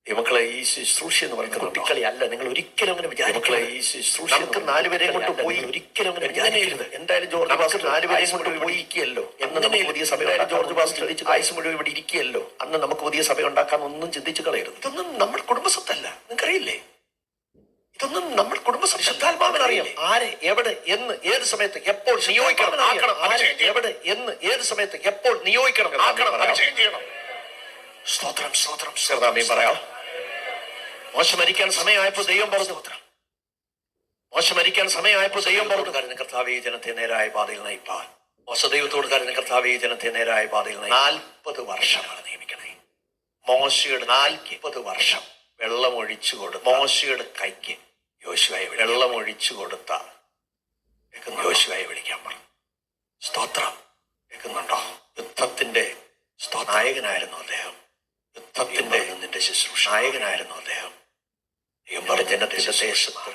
മക്കളെ, ഈ ശുശ്രൂഷ എന്ന് പറയുന്നത് കുട്ടിക്കളിയല്ല. നിങ്ങൾ ഒരിക്കലും അങ്ങനെ വിചാരിക്കളെ. ഈ ശുശ്രൂഷ നമുക്ക് 4 പേരെയും കൊണ്ട് പോയി ഒരിക്കലും അങ്ങനെ വിചാരിക്കരുത്. എന്തായാലും ജോർജ് പാസ്റ്റർ 4 പേരെയും കൊണ്ട് ഇവിടെ ഇരിക്കുകയല്ലോ. എന്ന് നമുക്ക് പുതിയ സഭ, ജോർജ് പാസ്റ്റർ ആയുസ് മുഴുവൻ ഇവിടെ ഇരിക്കുകയല്ലോ. അന്ന് നമുക്ക് പുതിയ സഭ ഉണ്ടാക്കാൻ ഒന്നും ചിന്തിച്ചു കളയരുത്. ഇതൊന്നും നമ്മുടെ കുടുംബസ്വത്തല്ല. നിങ്ങൾക്കറിയില്ലേ? ഇതൊന്നും നമ്മുടെ കുടുംബസ്വത്ത്. ശുദ്ധാത്മാവിനറിയാം ആരെ, എവിടെ, എന്ന്, ഏത് സമയത്ത് എപ്പോൾ നിയോഗിക്കണം. എവിടെ, എന്ന്, ഏത് സമയത്ത് എപ്പോൾ നിയോഗിക്കണം. സ്തോത്രം, സ്തോത്രം. പറയാം. മോശ മരിക്കാൻ സമയമായപ്പോൾ ദൈവം പറഞ്ഞു. മോശ മരിക്കാൻ സമയമായപ്പോൾ ദൈവം പറഞ്ഞു, കാരണം കർത്താവേ, ജനത്തെ നേരായ പാതയിൽ നയിപ്പാൻ. മോശ ദൈവത്തോട് കാരണം കർത്താവേ, ജനത്തെ നേരായ പാതയിൽ 40 വർഷമാണ് നിയമിക്കണേ. മോശയുടെ 40 വർഷം വെള്ളം ഒഴിച്ചു കൊടുത്ത മോശയുടെ കൈക്ക് യോശുവയെ വെള്ളം ഒഴിച്ചു കൊടുത്ത യോശുവയെ വിളിക്കാൻ പറഞ്ഞു. സ്തോത്രം. കേൾക്കുന്നുണ്ടോ? യുദ്ധത്തിന്റെ നായകനായിരുന്നു അദ്ദേഹം. യുദ്ധത്തിന്റെ നിന്റെ ശുശ്രൂഷ നായകനായിരുന്നു അദ്ദേഹം. എന്റെ ജനത്തിന്റെ ദേശത്ത്,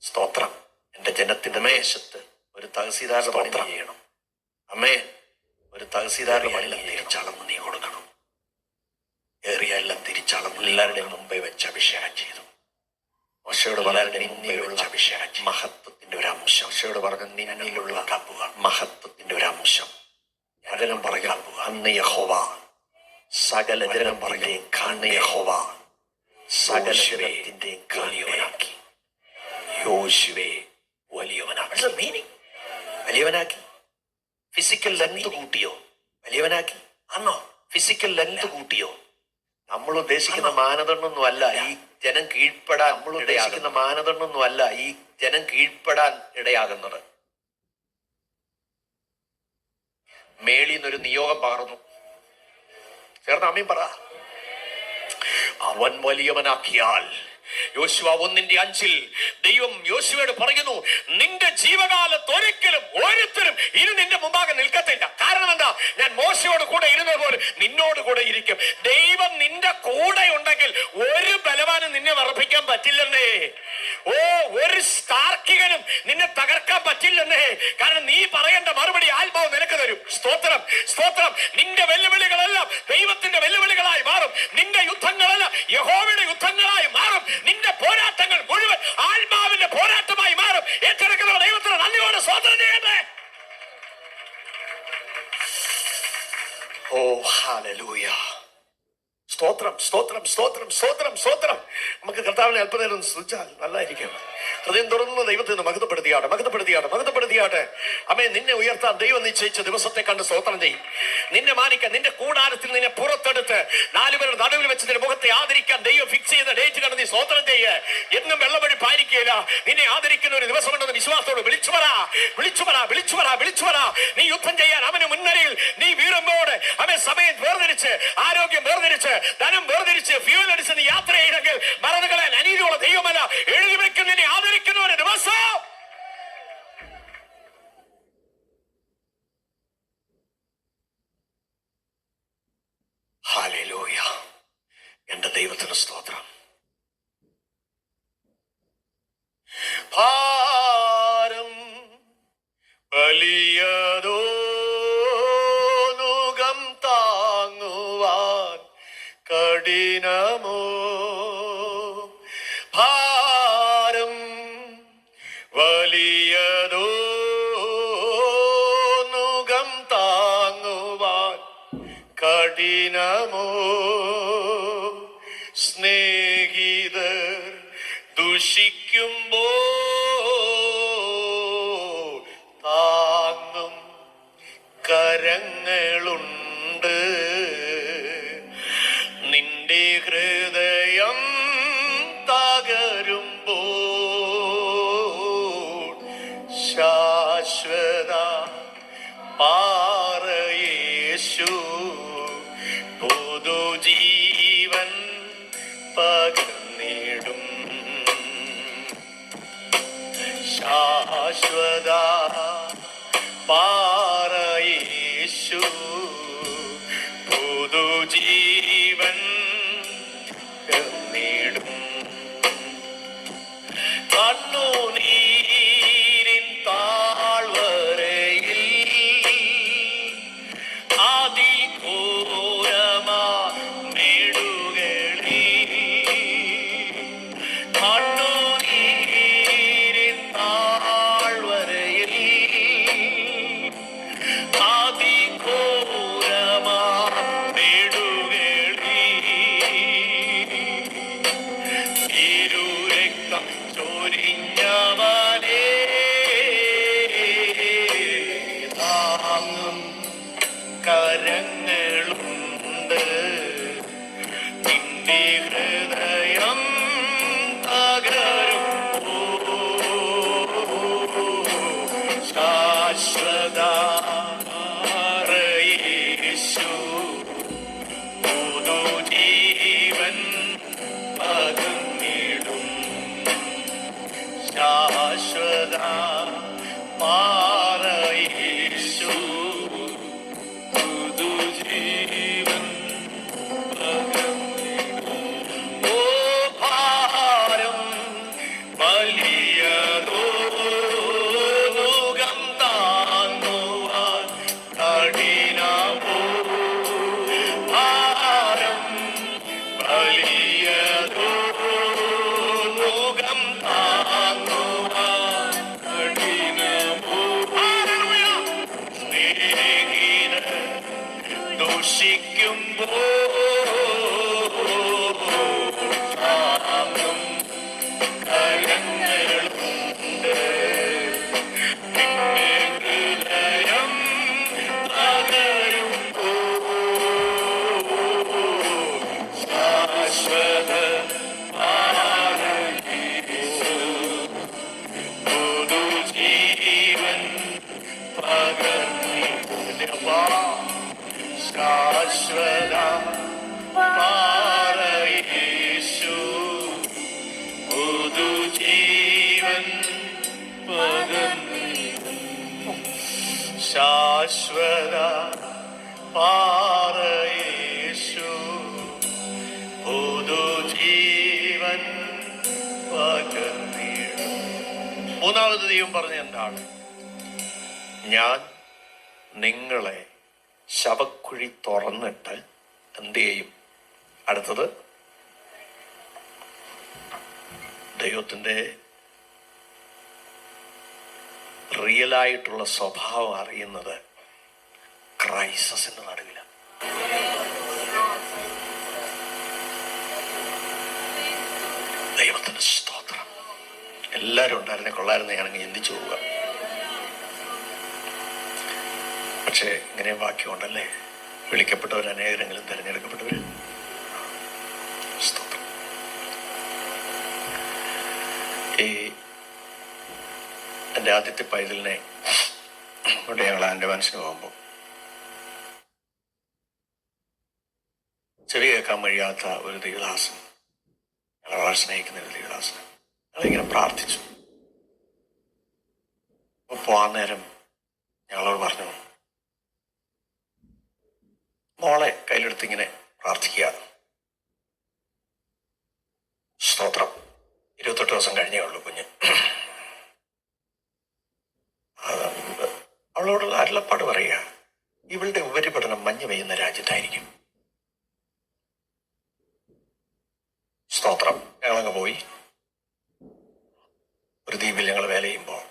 സ്തോത്രം, എന്റെ ജനത്തിന്റെ മേശത്ത് ഒരു തഹസീൽദാരുടെ പണി ചെയ്യണം. അമ്മേ, ഒരു തഹസീൽദാരുടെ പണി തിരിച്ചളന്ന് നീ കൊടുക്കണം. ഏറിയ എല്ലാം തിരിച്ചളന്ന് എല്ലാവരുടെയും മുമ്പേ വെച്ച് അഭിഷേകം ചെയ്തു. മോശയോട് വളരെ നിന്നിലുള്ള അഭിഷേകം, മഹത്വത്തിന്റെ ഒരു അംശം. മോശയോട് പറഞ്ഞ നിന്നിലുള്ള കപ്പുകൾ, മഹത്വത്തിന്റെ ഒരു അംശം. ജനം പറയുക, അന്ന് യഹോവ സകല ജനം പറയുകയും കാണുന്ന യഹോവ സകല ജനത്തിന്റെയും വലിയവനാക്കി. യോശുവയെ വലിയവനാക്കി. മീനിങ് വലിയവനാക്കി. ഫിസിക്കൽ ലെങ്ത് കൂട്ടിയോ? വലിയവനാക്കി. അന്നോ ഫിസിക്കൽ ലെങ്ത് കൂട്ടിയോ? നമ്മൾ ഉദ്ദേശിക്കുന്ന മാനദണ്ഡമൊന്നും അല്ല ഈ ജനം കീഴ്പ്പെടാൻ. നമ്മൾ ഉദ്ദേശിക്കുന്ന മാനദണ്ഡമൊന്നും അല്ല ഈ ജനം കീഴ്പ്പെടാൻ ഇടയാകുന്നത്. മേളിന്നൊരു നിയോഗം പകർന്നു. ചേർന്ന് അമ്മയും പറ. അവൻ വലിയവനാക്കിയാൽ. യോശുവ 1:5 ദൈവം യോശുവയോട് പറയുന്നു, നിന്റെ ജീവകാലത്ത് ഒരിക്കലും ഒരുത്തരും ഇനി നിന്റെ മുമ്പാകെ നിൽക്കത്തില്ല. കാരണം എന്താ? ഞാൻ മോശയോട് കൂടെ ഇരുന്നത് പോലെ നിന്നോട് കൂടെ ഇരിക്കും. ദൈവം നിന്റെ കൂടെ ഉണ്ടെങ്കിൽ ഒരു ബലവാനും നിന്നെ വർദ്ധിക്കാൻ പറ്റില്ലെന്നേ. ഓ, ഒരു സ്താർക്കികനും നിന്നെ തകർക്കാൻ പറ്റില്ലെന്നേ. കാരണം നീ പറയേണ്ട മറുപടി ആത്മാവ് നിനക്ക് തരും. സ്തോത്രം, സ്തോത്രം. നിന്റെ വെല്ലുവിളികളെല്ലാം ദൈവത്തിന്റെ വെല്ലുവിളികളായി മാറും. നിന്റെ യുദ്ധങ്ങളെല്ലാം യഹോവയുടെ യുദ്ധങ്ങളായി മാറും. നിന്റെ പോരാട്ടങ്ങൾ മുഴുവൻ ആത്മാവിന്റെ പോരാട്ടമായി മാറും. ഏറ്റെടുക്കുന്ന ദൈവത്തിന് നന്ദിയോടെ സ്തോത്രം ചെയ്യട്ടെ. ഓ ഹല്ലേലൂയ. സ്തോത്രം, സ്തോത്രം, സ്തോത്രം, സ്തോത്രം, സ്തോത്രം. നമുക്ക് കർത്താവിനെ അല്പനേരം സ്തുതിച്ചാൽ നല്ലതായിരിക്കും. ഹൃദയം തുറന്ന് ദൈവത്തെ മഹത്വപ്പെടുത്തിയാട്ടെ. അമ്മേ, നിന്നെ ഉയർത്താൻ ദൈവം നിശ്ചയിച്ച ദിവസത്തെ കണ്ട് സ്തോത്രം ചെയ്യും. നിന്നെ മാനിക്കാൻ, നിന്റെ കൂടാരത്തിൽ നിന്നെ പുറത്തെടുത്ത് 4 പേരുടെ നടുവിൽ വെച്ച് നിന്റെ മുഖത്തെ ആദരിക്കാൻ ദൈവം ഫിക്സ് ചെയ്ത ഡേറ്റ് കണ്ട് നീ സ്തോത്രം ചെയ്യ്. എന്നും വെള്ളമൊഴി പാലിക്കുകയില്ല. നിന്നെ ആദരിക്കുന്ന ഒരു ദിവസമുണ്ടെന്ന് വിശ്വാസത്തോട് വിളിച്ചു പറ. നീ യുദ്ധം ചെയ്യാൻ അവന് മുൻനിരയിൽ നീ വീറുമ്പോടെ അവൻ സമയം വേർതിരിച്ച്, ആരോഗ്യം വേർതിരിച്ച്, ധനം വേർതിരിച്ച്, ഫ്യൂൽ അടിച്ച് നീ യാത്ര ചെയ്തെങ്കിൽ മറന്നുകളയാൻ അനീതിയുള്ള ദൈവമല്ല എഴുതി വെക്കുന്ന നിന്നെ ആദരിക്കുന്ന ഒരു ദിവസം. ഭാരം വലിയതോ നുകം താങ്ങുവാൻ കഠിനമോ, ഭാരം വലിയതോ നുകം താങ്ങുവാൻ കഠിനമോ, സ്നേഹിതർ ദുഷിക്കുമ്പോ താങ്ങും കരങ്ങളുണ്ട്. നിന്റെ ഹൃദയം തകരുമ്പോ ശാശ്വത പാറയേശു പുതുജീവൻ പകർന്നിടും. ശാശ്വത പാറയേശു പുതുജീവൻ പകർന്നിടും. കണ്ണുനീരിൻ താഴ്വരയിൽ അതിഘോരമാ നെടുകളിൽ, കണ്ണുനീരിൻ താഴ്വരയിൽ അതിഘോരമാ നെടുകളിൽ തിരുരക്തം ചൊരിഞ്ഞവനേ താങ്ങും കരങ്ങളുണ്ട്. നിന്റെ ഹൃദയം തകരുമ്പോ ശാശ്വത യേശു പുതുജീവൻ പകർന്നിടും. ശാശ്വത പാറയേശു പുതുജീവൻ പകർന്നിടും. ഓ ഭാരം വലിയതോ നുകം താങ്ങുവാൻ കഠിനമോ, ഭാരം വലിയതോ നുകം താങ്ങുവാൻ കഠിനമോ, സ്നേഹിതർ ദുഷിക്കുമ്പോ താങ്ങും കരങ്ങളുണ്ട്. നിന്റെ ഹൃദയം തകരുമ്പോ ശാശ്വത പാറയേശു പുതുജീവൻ പകർന്നിടും. ശാശ്വത പാറയേശു പുതുജീവൻ പകർന്നിടും. ശാശ്വത പാറയേശു പുതുജീവൻ പകർന്നിടും. മൂന്നാമത് ദൈവം പറഞ്ഞ എന്താണ്? ഞാൻ നിങ്ങളെ ശവക്കുഴി തുറന്നിട്ട് എന്ത് ചെയ്യും? അടുത്തത് ദൈവത്തിൻ്റെ റിയലായിട്ടുള്ള സ്വഭാവം അറിയുന്നത് ക്രൈസിസിന്റെ നടുവിലാണ്. ദൈവത്തിന്റെ സ്തോത്രം. എല്ലാവരും ഉണ്ടായിരുന്നെ കൊള്ളായിരുന്നു, ഞാനങ്ങ് ചിന്തിച്ചു പോവുക. പക്ഷേ ഇങ്ങനെ വാക്യമുണ്ടല്ലേ, വിളിക്കപ്പെട്ടവർ അനേകരെങ്കിലും തിരഞ്ഞെടുക്കപ്പെട്ടവർ. സ്തോത്രം. ഈ എൻ്റെ ആദ്യത്തെ പൈതലിനെ ഇവിടെ ഞങ്ങൾ ആൻഡമാൻസിന് പോകുമ്പോൾ ചെവി കേൾക്കാൻ കഴിയാത്ത ഒരു ദൈവദാസൻ, ഞങ്ങൾ വളരെ സ്നേഹിക്കുന്ന ഒരു ദൈവദാസൻ, ഞങ്ങളിങ്ങനെ പ്രാർത്ഥിച്ചു. പോകാൻ നേരം ഞങ്ങളോട് പറഞ്ഞു, മോളെ കയ്യിലെടുത്ത് ഇങ്ങനെ പ്രാർത്ഥിക്കുക. സ്തോത്രം. 28 ദിവസം കഴിഞ്ഞേ ഉള്ളൂ കുഞ്ഞ്. അവളോടുള്ള അരുളപ്പാട് പറയുക, ഇവളുടെ ഉപരിപഠനം മഞ്ഞ് പെയ്യുന്ന രാജ്യത്തായിരിക്കും. സ്തോത്രം. ഞങ്ങളങ്ങ് പോയി. ഒരു ദ്വീപിൽ ഞങ്ങൾ വേല ചെയ്യുമ്പോൾ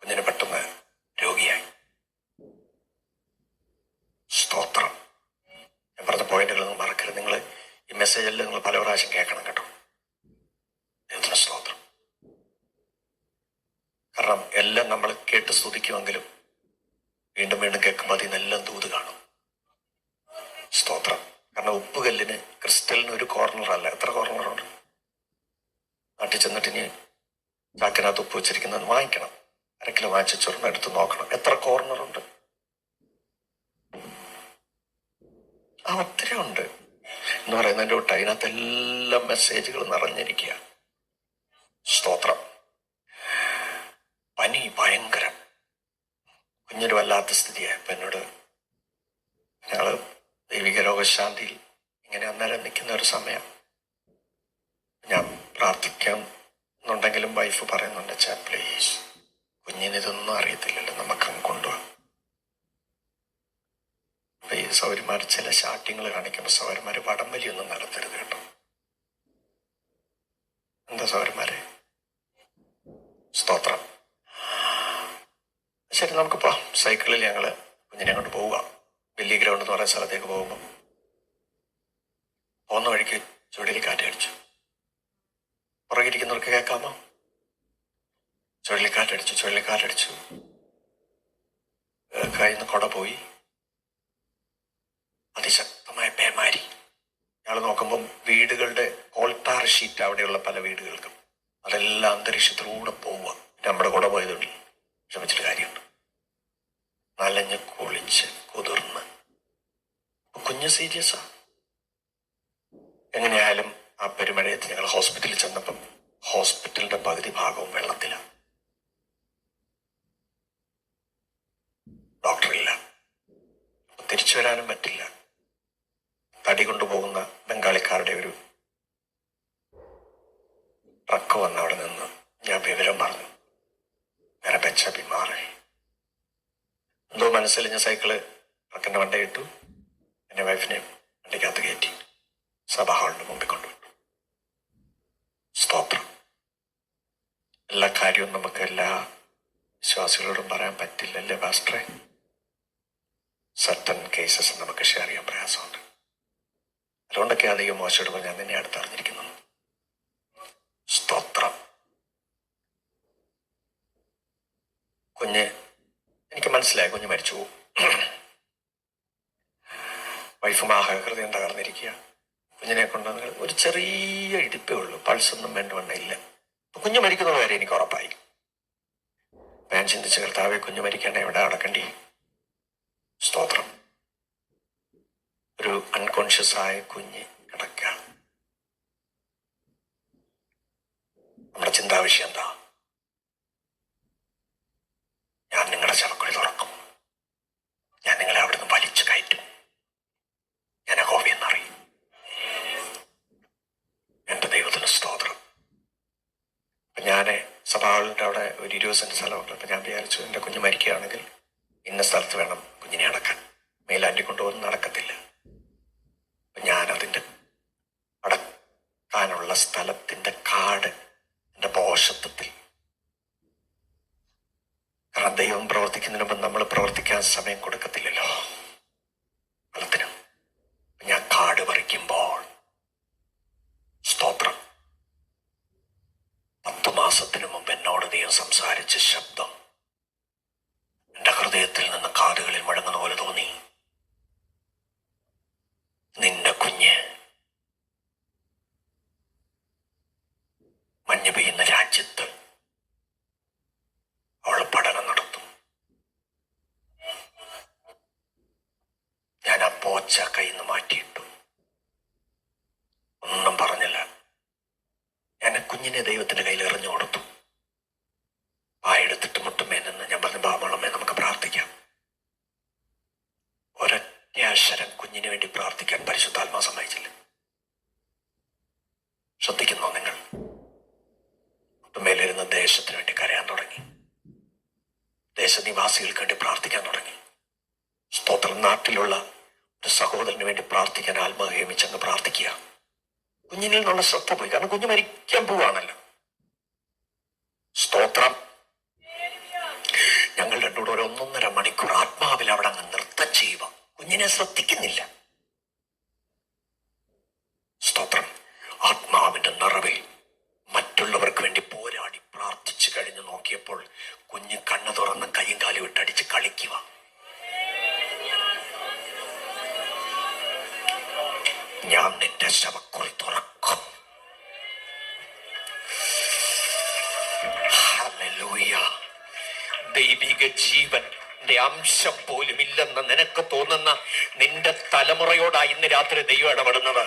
കുഞ്ഞിന് പെട്ടെന്ന് രോഗിയായി. സ്തോത്രം. ഞാൻ പറഞ്ഞ പോയിന്റുകൾ നിങ്ങൾ മറക്കരുത്. നിങ്ങൾ ഈ മെസ്സേജിൽ നിങ്ങൾ പല പ്രാവശ്യം കേൾക്കണം കേട്ടോ. ദൈവത്തിന് സ്തോത്രം. കാരണം എല്ലാം നമ്മൾ കേട്ട് സ്തുതിക്കുമെങ്കിലും വീണ്ടും വീണ്ടും കേൾക്കുമ്പോൾ അതിൽ നിന്നെല്ലാം ദൂത് കാണും. സ്തോത്രം. കാരണം ഉപ്പുകല്ലിന് ക്രിസ്റ്റലിന് ഒരു കോർണറല്ല, എത്ര കോർണറുണ്ട്? നാട്ടിൽ ചെന്നിട്ട് ഇനി ചാക്കിനകത്ത് ഉപ്പ് വെച്ചിരിക്കുന്നത് വാങ്ങിക്കണം. 1 കിലോ വാങ്ങിച്ച് ചുരുന്ന് എടുത്ത് നോക്കണം, എത്ര കോർണറുണ്ട്. ഒത്തിരി ഉണ്ട് എന്ന് പറയുന്നതിൻ്റെ തൊട്ട് അതിനകത്ത് എല്ലാം മെസ്സേജുകൾ നിറഞ്ഞിരിക്കുക. സ്തോത്രം. പനി ഭയങ്കരം, കുഞ്ഞൊരു വല്ലാത്ത സ്ഥിതിയായി. ഇപ്പം എന്നോട് ഞങ്ങൾ ദൈവിക രോഗശാന്തിയിൽ ഇങ്ങനെ അന്നേരം നിൽക്കുന്ന ഒരു സമയം ഞാൻ പ്രാർത്ഥിക്കാം എന്നുണ്ടെങ്കിലും വൈഫ് പറയുന്നുണ്ട്, അച്ഛാ പ്ലീസ്, കുഞ്ഞിനിതൊന്നും അറിയത്തില്ലല്ലോ, നമുക്കങ്ങ് കൊണ്ടുപോകാം. അപ്പൊ ഈ സൗരന്മാർ ചില ശാഠ്യങ്ങൾ കാണിക്കുമ്പോൾ സൗരന്മാര് വടംവലിയൊന്നും നടത്തരുത് കേട്ടോ. എന്താ സൗരന്മാരെ? സ്തോത്രം. ശരി, നമുക്കിപ്പോ സൈക്കിളിൽ ഞങ്ങള് കുഞ്ഞിനെ കൊണ്ട് പോവുക. വെല്ലി ഗ്രൗണ്ട് എന്ന് പറയുന്ന സ്ഥലത്തേക്ക് പോകുമ്പോൾ പോകുന്ന വഴിക്ക് ചുഴലിക്കാറ്റ് അടിച്ചു. പുറകിരിക്കുന്നവർക്ക് കേൾക്കാമോ? ചുഴലിക്കാറ്റടിച്ചു. കയ്യിൽ നിന്ന് കുട പോയി. അതിശക്തമായ പേമാരി. ഞങ്ങൾ നോക്കുമ്പം വീടുകളുടെ കോൾട്ടാർ ഷീറ്റ് അവിടെയുള്ള പല വീടുകൾക്കും അതെല്ലാം അന്തരീക്ഷത്തിലൂടെ പോവുക. നമ്മുടെ കുട പോയതുകൊണ്ട് ക്ഷമിച്ചിട്ട് കാര്യമുണ്ട്. നനഞ്ഞ് കുളിച്ച് കുതിർന്ന് കുഞ്ഞ് സീരിയസാ. എങ്ങനെയായാലും ആ പെരുമഴയത്ത് ഞങ്ങൾ ഹോസ്പിറ്റലിൽ ചെന്നപ്പം ഹോസ്പിറ്റലിന്റെ പകുതി ഭാഗവും വെള്ളത്തിലാണ്. ഡോക്ടറില്ല, തിരിച്ചു വരാനും പറ്റില്ല. തടി കൊണ്ടുപോകുന്ന ബംഗാളിക്കാരുടെ ഒരു ട്രക്ക് വന്ന് അവിടെ നിന്ന് ഞാൻ വിവരം പറഞ്ഞു. നേരെ ബെച്ച ബിമാറേ. എന്തോ മനസ്സിൽ ഞാൻ സൈക്കിള് ട്രക്കിന്റെ വണ്ടയിട്ടു. എന്റെ വൈഫിനെ വണ്ടിക്കകത്ത് കയറ്റി സഭാ ഹാളിന്റെ മുമ്പിൽ കൊണ്ടുവിട്ടു. സ്തോത്രം. എല്ലാ കാര്യവും നമുക്ക് എല്ലാ വിശ്വാസികളോടും പറയാൻ പറ്റില്ലല്ലേ പാസ്റ്ററെ? സർട്ടൻ കേസസ് നമുക്ക് ഷെയർ ചെയ്യാൻ പ്രയാസമുണ്ട്. അതുകൊണ്ടൊക്കെ അധികം മോശമെടുപ്പോൾ ഞാൻ നിന്നെ അടുത്തറിഞ്ഞിരിക്കുന്നു. സ്തോത്രം. കുഞ്ഞ്, എനിക്ക് മനസ്സിലായി കുഞ്ഞ് മരിച്ചു പോകും. വൈഫ് ഹൃദയം തകർന്നിരിക്കുക. കുഞ്ഞിനെ കൊണ്ട് ഒരു ചെറിയ ഇടിപ്പേ ഉള്ളൂ, പൾസൊന്നും വേണ്ടവണ്ണില്ല. കുഞ്ഞ് മരിക്കുന്നത് വരെ എനിക്ക് ഉറപ്പായി. ഞാൻ ചിന്തിച്ച കർത്താവെ, കുഞ്ഞ് മരിക്കാണ്ട് എവിടെ അടക്കണ്ടി? സ്തോത്രം. ഒരു അൺകോൺഷ്യസ് ആയ കുഞ്ഞ് കിടക്കുക. നമ്മുടെ ചിന്താവിഷയം എന്താ? ഞാൻ നിങ്ങളുടെ ശവക്കുഴി തുറക്കും, ഞാൻ നിങ്ങളെ അവിടുന്ന് വലിച്ചു കയറ്റും, ഞാൻ യഹോവ എന്നറിയും. എന്റെ ദൈവത്തിന് സ്തോത്രം. ഞാൻ സഭാളിൻ്റെ അവിടെ ഒരു 20 സെന്റ് സ്ഥലമുണ്ട്. അപ്പൊ ഞാൻ വിചാരിച്ചു, എന്റെ കുഞ്ഞ് മരിക്കുകയാണെങ്കിൽ ഇന്ന സ്ഥലത്ത് വേണം കുഞ്ഞിനെ അടക്കാൻ. മേലാൻറ്റി കൊണ്ടുപോകുന്ന നടക്കത്തില്ല. ഞാൻ അതിൻ്റെ അടക്കാനുള്ള സ്ഥലത്തിന്റെ കാട് എൻ്റെ പോഷത്വത്തിൽ. കാരണം ദൈവം പ്രവർത്തിക്കുന്നതിന് മുമ്പ് നമ്മൾ പ്രവർത്തിക്കാൻ സമയം കൊടുക്കത്തില്ലല്ലോ ഫലത്തിനും. ഞാൻ കാട് പറിക്കുമ്പോൾ സ്തോത്രം, 10 മാസത്തിനു മുമ്പ് എന്നോട് ദൈവം സംസാരിച്ച ശബ്ദം എന്റെ ഹൃദയത്തിൽ നിന്ന് കാതുകളിൽ മുഴങ്ങുന്ന പോലെ തോന്നി. നിന്റെ കുഞ്ഞ് മഞ്ഞ് പെയ്യുന്ന രാജ്യത്ത് അവൾ പഠനം നടത്തും. ഞാൻ ആ പോച്ച കയ്യിൽ നിന്ന് മാറ്റിയിട്ടു. ഒന്നും പറഞ്ഞില്ല. ഞാൻ കുഞ്ഞിനെ ദൈവത്തിന്റെ കയ്യിൽ എറിഞ്ഞു കൊടുത്തു. എടുത്തിട്ട് മുട്ടുമേ നിന്ന് ഞാൻ പറഞ്ഞു, ബാബളമ്മേ നമുക്ക് പ്രാർത്ഥിക്കാം. ഒരൊറ്റ അക്ഷരം കുഞ്ഞിന് വേണ്ടി പ്രാർത്ഥിക്കാൻ പരിശുദ്ധാത്മാ സമ്മതിച്ചില്ല. ശ്രദ്ധിക്കുന്നോ നിങ്ങൾ? മുട്ടുമേലിരുന്ന് ദേശത്തിന് വേണ്ടി കരയാൻ തുടങ്ങി. ദേശം ദേശനിവാസികൾക്ക് വേണ്ടി പ്രാർത്ഥിക്കാൻ തുടങ്ങി. സ്തോത്രം. നാട്ടിലുള്ള ഒരു സഹോദരന് വേണ്ടി പ്രാർത്ഥിക്കാൻ ആത്മാഹേമിച്ചങ്ങ് പ്രാർത്ഥിക്കുക. കുഞ്ഞിനിൽ നിന്നുള്ള ശ്രദ്ധ പോയി, കാരണം കുഞ്ഞ് മരിക്കാൻ പോവാണല്ലോ. സ്തോത്രം. ഞങ്ങൾ രണ്ടുകൂടെ ഒരു 1.5 മണിക്കൂർ ആത്മാവിൽ അവിടെ അങ്ങ് നൃത്തം ചെയ്യുക. കുഞ്ഞിനെ ശ്രദ്ധിക്കുന്നില്ല. സ്തോത്രം. ആത്മാവിന്റെ നിറവിൽ മറ്റുള്ളവർക്ക് വേണ്ടി പോരാടി പ്രാർത്ഥിച്ചു കഴിഞ്ഞ് നോക്കിയപ്പോൾ കുഞ്ഞ് കണ്ണു തുറന്ന് കൈയും കാലും ഇട്ടടിച്ച് കളിക്കുക. ഞാൻ നിന്റെ ശവക്കുറി തുറക്കും. ഹല്ലേലൂയ. ദൈവിക ജീവന്റെ അംശം പോലും ഇല്ലെന്ന് നിനക്ക് തോന്നുന്ന നിന്റെ തലമുറയോടായി ഇന്ന് രാത്രി ദൈവം ഇടപെടുന്നത്.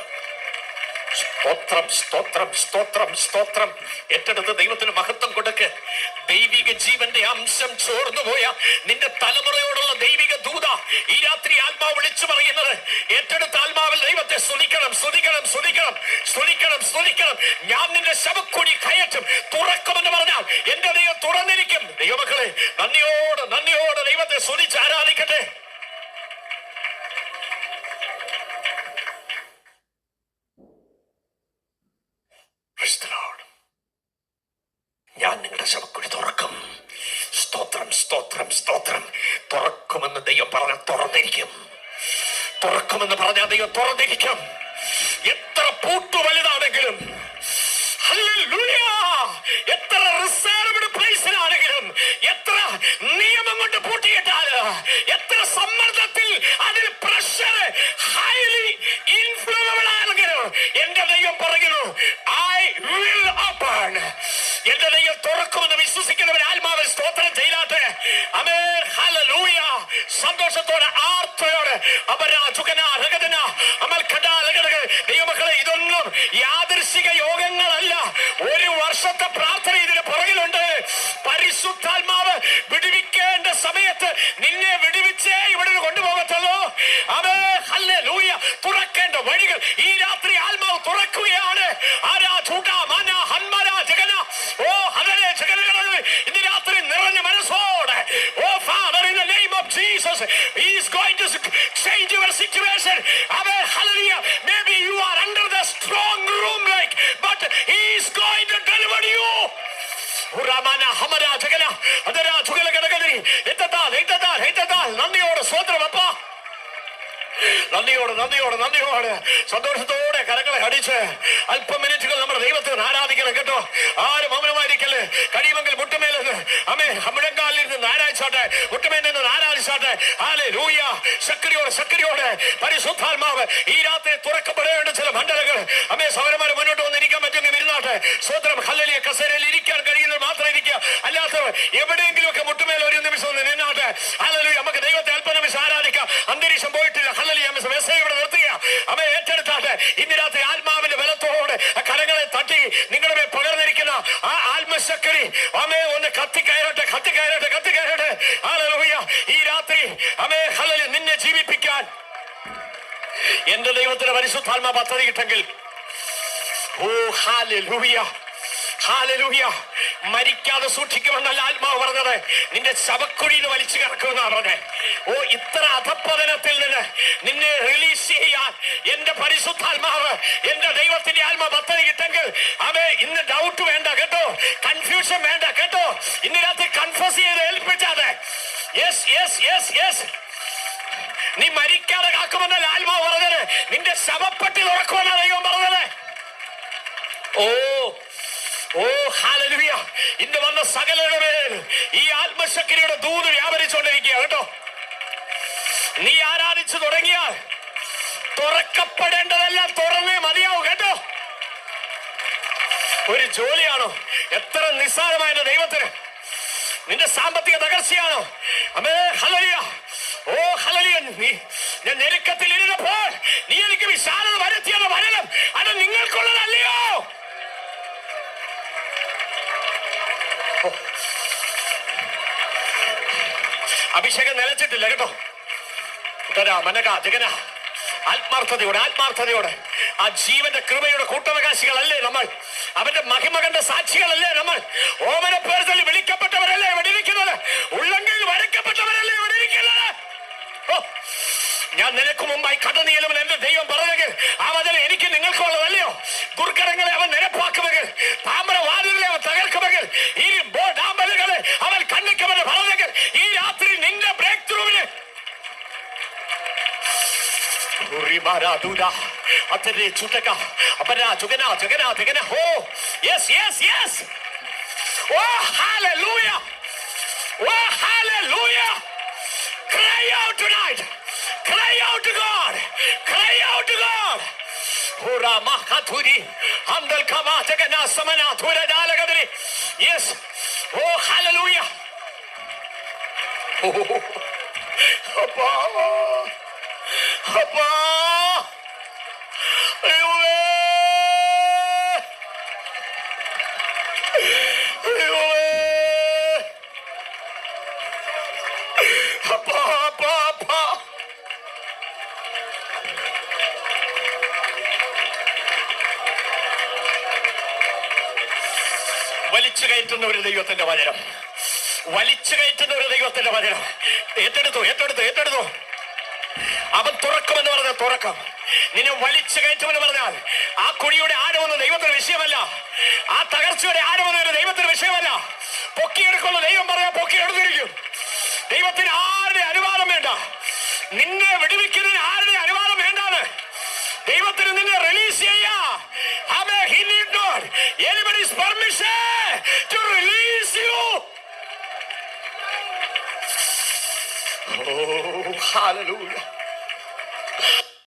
സ്തോത്രം, സ്തോത്രം, സ്തോത്രം, സ്തോത്രം. ഏറ്റെടുത്ത് ദൈവത്തിന് മഹത്വം കൊടുക്ക്. ദൈവിക ജീവന്റെ അംശം ചോർന്നുപോയ നിന്റെ തലമുറയോടുള്ള ദൈവിക ദൂത ഈ രാത്രി ആത്മാവ് വിളിച്ചു പറയുന്നത്. ഏറ്റെടുത്ത ആത്മാവിൽ ദൈവത്തെ സ്തുതിക്കണം, സ്തുതിക്കണം, സ്തുതിക്കണം, സ്തുതിക്കണം, സ്തുതിക്കണം. ഞാൻ നിന്റെ ശവക്കുഴി കയറ്റും, തുറക്കുമെന്ന് പറഞ്ഞാൽ എന്റെ ദൈവം തുറന്നിരിക്കും. ദൈവമക്കളെ, നന്ദിയോട് നന്ദിയോട് ദൈവത്തെ സ്തുതിച്ച് ആരാധിക്കട്ടെ. ഞാൻ നിങ്ങളുടെ ശവക്കുഴി തുറക്കും. സ്തോത്രം, സ്തോത്രം, സ്തോത്രം. തുറക്കുമെന്ന് ദൈവം പറഞ്ഞാൽ തുറന്നിരിക്കും. തുറക്കുമെന്ന് പറഞ്ഞാൽ ദൈവം തുറന്നിരിക്കും. എത്ര പൂട്ടു വലുതാണെങ്കിലും, ഹല്ലേലൂയ, എത്ര റിസർവ്ഡ് പ്ലേസിലാണെങ്കിലും, എത്ര നിയമം കൊണ്ട് പൂട്ടിയിട്ടാൽ, എത്ര സമ്മർദ്ദത്തിൽ അതിൽ പ്രഷർ ഹൈലി ഇൻഫ്ലുവബിൾ ആണെങ്കിലും എന്റെ ദൈവം പറയുന്നു, ഐ വിൽ ഓപ്പൺ. എന്റെ ദൈവം തുറക്കുമെന്ന് വിശ്വസിക്കുന്നവർ ആത്മാവിൽ സ്തോത്രം ചെയ്താട്ടെ. ആമേൻ, ഹല്ലേലൂയ. സന്തോഷത്തോടെ, ആർത്തയോടെ ദൈവമക്കളെ, ഇതൊന്നും യാദൃശിക യോഗങ്ങളല്ല. ഒരു വർഷത്തെ പ്രാർത്ഥന ഇതിന് പുറകിലുണ്ട്. പരിശുദ്ധാത്മാവ് വിടുവിക്കേണ്ട സമയത്ത് നിന്നെ വിടുവിച്ചേ ഇവിടെ കൊണ്ടുപോകത്തുള്ളൂ. ആമേൻ, ഹല്ലേലൂയ. തുറക്കേണ്ട വഴികൾ ഈ രാത്രി ആത്മാവ് തുറക്കുകയാണ്. ഇന്ന് രാത്രി നിറഞ്ഞ മനസ്സോടെ, O father, in the name of Jesus, he is going to change your situation. Amen, hallelujah. Maybe you are under the strong room like, but he is going to deliver you. ഉറമന ഹമര ജഗന അതര ജുഗല ഗടഗനി എത്തതാൽ നന്ദിയോടെ സ്തോത്രം അപ്പാ. നന്ദിയോട് നന്ദിയോട് നന്ദിയോട് സന്തോഷത്തോടെ കരങ്ങളെ അടിച്ച് അല്പം മിനിറ്റുകൾ നമ്മുടെ ദൈവത്തിന് ആരാധിക്കണം കേട്ടോ. ആരും മൗനമായിരിക്കല്ലേ. കഴിയുമെങ്കിൽ മുട്ടുമേലെന്ന് അമ്മേ മുഴങ്കാലിൽ നിന്ന് ആരാധിച്ചാട്ടെ, മുട്ടുമേൽ നിന്ന് ആരാധിച്ചാട്ടെ. ഹല്ലേലൂയ. ശക്തിയോടെ പരിശുദ്ധാത്മാവ് ഈ രാത്രി തുറക്കപ്പെടേണ്ട ചില മണ്ഡലങ്ങൾ അമ്മേ സൗരന്മാരെ മുന്നോട്ട് വന്നിരിക്കാൻ പറ്റുമെങ്കിൽ ഇരുന്നാട്ടെ. സ്വതന്ത്രം. ഹല്ലേലൂയ. കസേരയിൽ ഇരിക്കാൻ കഴിയുന്നത് മാത്രം ഇരിക്കുക, അല്ലാത്തവർ എവിടെയെങ്കിലും ഒക്കെ മുട്ടുമേൽ ഒരു നിമിഷം ഒന്ന് നിന്നാട്ടെ. ഹല്ലേലൂയ. നമുക്ക് ദൈവത്തെ അല്പ നിമിഷം ആരാധിക്കാം. അന്തരീക്ഷം പോയിട്ടില്ല. ഇവിടെ നിർത്തുക. അവ ഏറ്റെടുത്താട്ടെ. ഇന്ന് രാത്രി ആത്മാവിന്റെ ബലത്തോടെ കരങ്ങളെ തട്ടി നിങ്ങളുടെ മേൽ പകർന്നിരിക്കുന്ന ആ ആത്മശക്തി അമേ ഒന്ന് കത്തിക്കയറട്ടെ. ഹല്ലേലൂയ. ഈ രാത്രി അമേ ഹല്ലേലൂയ നിന്നെ ജീവിപ്പിക്കാൻ എന്റെ ദൈവത്തിന്റെ പരിശുദ്ധാത്മാ പദ്ധതി ഇട്ടെങ്കിൽ, ഓ ഹല്ലേലൂയ, ഹല്ലേലൂയ. മരിക്കാതെ സൂക്ഷിക്കുമെന്നല്ല ആത്മാവ് പറഞ്ഞത്, നിന്റെ ശവക്കുഴിയിൽ വലിച്ചു കിടക്കുമെന്നാണ് പറഞ്ഞത്. ഓ, ഇത്ര അധപ്പതനത്തിൽ നിന്ന് നിന്നെ റിലീസ് ചെയ്യാൻ എന്റെ പരിശുദ്ധാത്മാവ്, എന്റെ ദൈവത്തിന്റെ ആത്മാ പദ്ധതി കിട്ടെങ്കിൽ അവേ ഇന്ന് ഡൗട്ട് വേണ്ട കേട്ടോ, കൺഫ്യൂഷൻ വേണ്ട കേട്ടോ. ഇന്ന് രാത്രി കൺഫ്യൂസ് ചെയ്ത് ഏൽപ്പിച്ചാതെ. Yes yes yes yes. നീ മരിക്കാതെ കാക്കുമെന്നല്ല ആത്മാവ് പറഞ്ഞത്, നിന്റെ ശവപ്പെട്ടി തുറക്കുമെന്നാണ് ദൈവം പറഞ്ഞത്. ഓ ഹല്ലേലൂയ. ഇന്ന് വന്ന സകലരുടെ മേൽ ഈ ആത്മശക്തിയുടെ ദൂത് വ്യാപരിച്ചുകൊണ്ടിരിക്കുക കേട്ടോ. നീ ആരാധിച്ചു തുടങ്ങിയാൽ തുറക്കപ്പെടേണ്ടതെല്ലാം തുറന്നേ മതിയാവും കേട്ടോ. ഒരു ജോലിയാണോ? എത്ര നിസ്സാരമായ ദൈവത്തിന്. നിന്റെ സാമ്പത്തിക തകർച്ചയാണോ? അമേ ഹല്ലേലൂയ. ഓ ഹല്ലേലൂയ. ഞാൻ ഞെരുക്കത്തിൽ ഇരുന്നപ്പോൾ നീ എനിക്ക് വിശാലത വരുത്തിയത് വരണം, അത് നിങ്ങൾക്കുള്ളതല്ലയോ? അഭിഷേകം നിലച്ചിട്ടില്ല കേട്ടോ. ആത്മാർത്ഥതയോടെ ആ ജീവന്റെ കൃപയുടെ കൂട്ടവകാശികളല്ലേ നമ്മൾ? അവന്റെ മഹിമകന്റെ സാക്ഷികളല്ലേ നമ്മൾ? ഓമന പേർച്ചയിൽ വിളിക്കപ്പെട്ടവരല്ലേ ഇവിടെ ഇരിക്കുന്നത്? ഉള്ളെങ്കിൽ വരെ വർഷങ്ങൾക്ക് മുമ്പായി കടന്നുചെല്ലുമെന്ന് എന്റെ ദൈവം പറഞ്ഞെങ്കിൽ ആ വചനം എനിക്ക് നിങ്ങൾക്കുള്ളതല്ലയോ? ദുർഘടങ്ങളെ അവൻ നിരപ്പാക്കുമെങ്കിൽ, താമ്രവാതിലുകളെ അവൻ തകർക്കുമെങ്കിൽ, ഈ ഡാമ്പലുകളെ അവൻ കണ്ണിക്കുമെന്ന് പറഞ്ഞെങ്കിൽ, ഈ രാത്രി നിന്റെ break ത്രൂവിന് Oh, hallelujah! Oh, hallelujah! Cry out tonight! Cry out to God! Cry out to God! Hura makaturi andal kama jagana samana thura dalagadri. Yes. Oh, hallelujah! Oh, Abba! Abba! വലിച്ചു കയറ്റുന്ന ഒരു ദൈവത്തിന്റെ വചനം, വലിച്ചു കയറ്റുന്ന ഒരു ദൈവത്തിന്റെ വചനം. ഏറ്റെടുത്തു, ഏറ്റെടുത്തു, ഏറ്റെടുത്തു. അവൻ തുറക്കുമെന്ന് പറഞ്ഞ തുറക്കം. നിന്നെ വലിച്ചു കയറ്റുമെന്ന് പറഞ്ഞാൽ ആ കുഴിയുടെ ആഴമൊന്നും ദൈവത്തിന് വിഷയമല്ല, ആ തകർച്ചയുടെ ആഴമൊന്നും ദൈവത്തിന് വിഷയമല്ല. പൊക്കിയെടുക്കുന്ന ദൈവം പറഞ്ഞാൽ പൊക്കിയെടുത്തിരിക്കും. ദൈവത്തിന് ആരുടെ അനുവാദം വേണ്ട. നിന്നെ വിടുവിക്കുന്നതിന് ആരുടെ അനുവാദം വേണ്ടാണ്. ദൈവത്തിന് നിന്നെ റിലീസ് ചെയ്യാം. He need not anybody's permission to release you. Oh, hallelujah.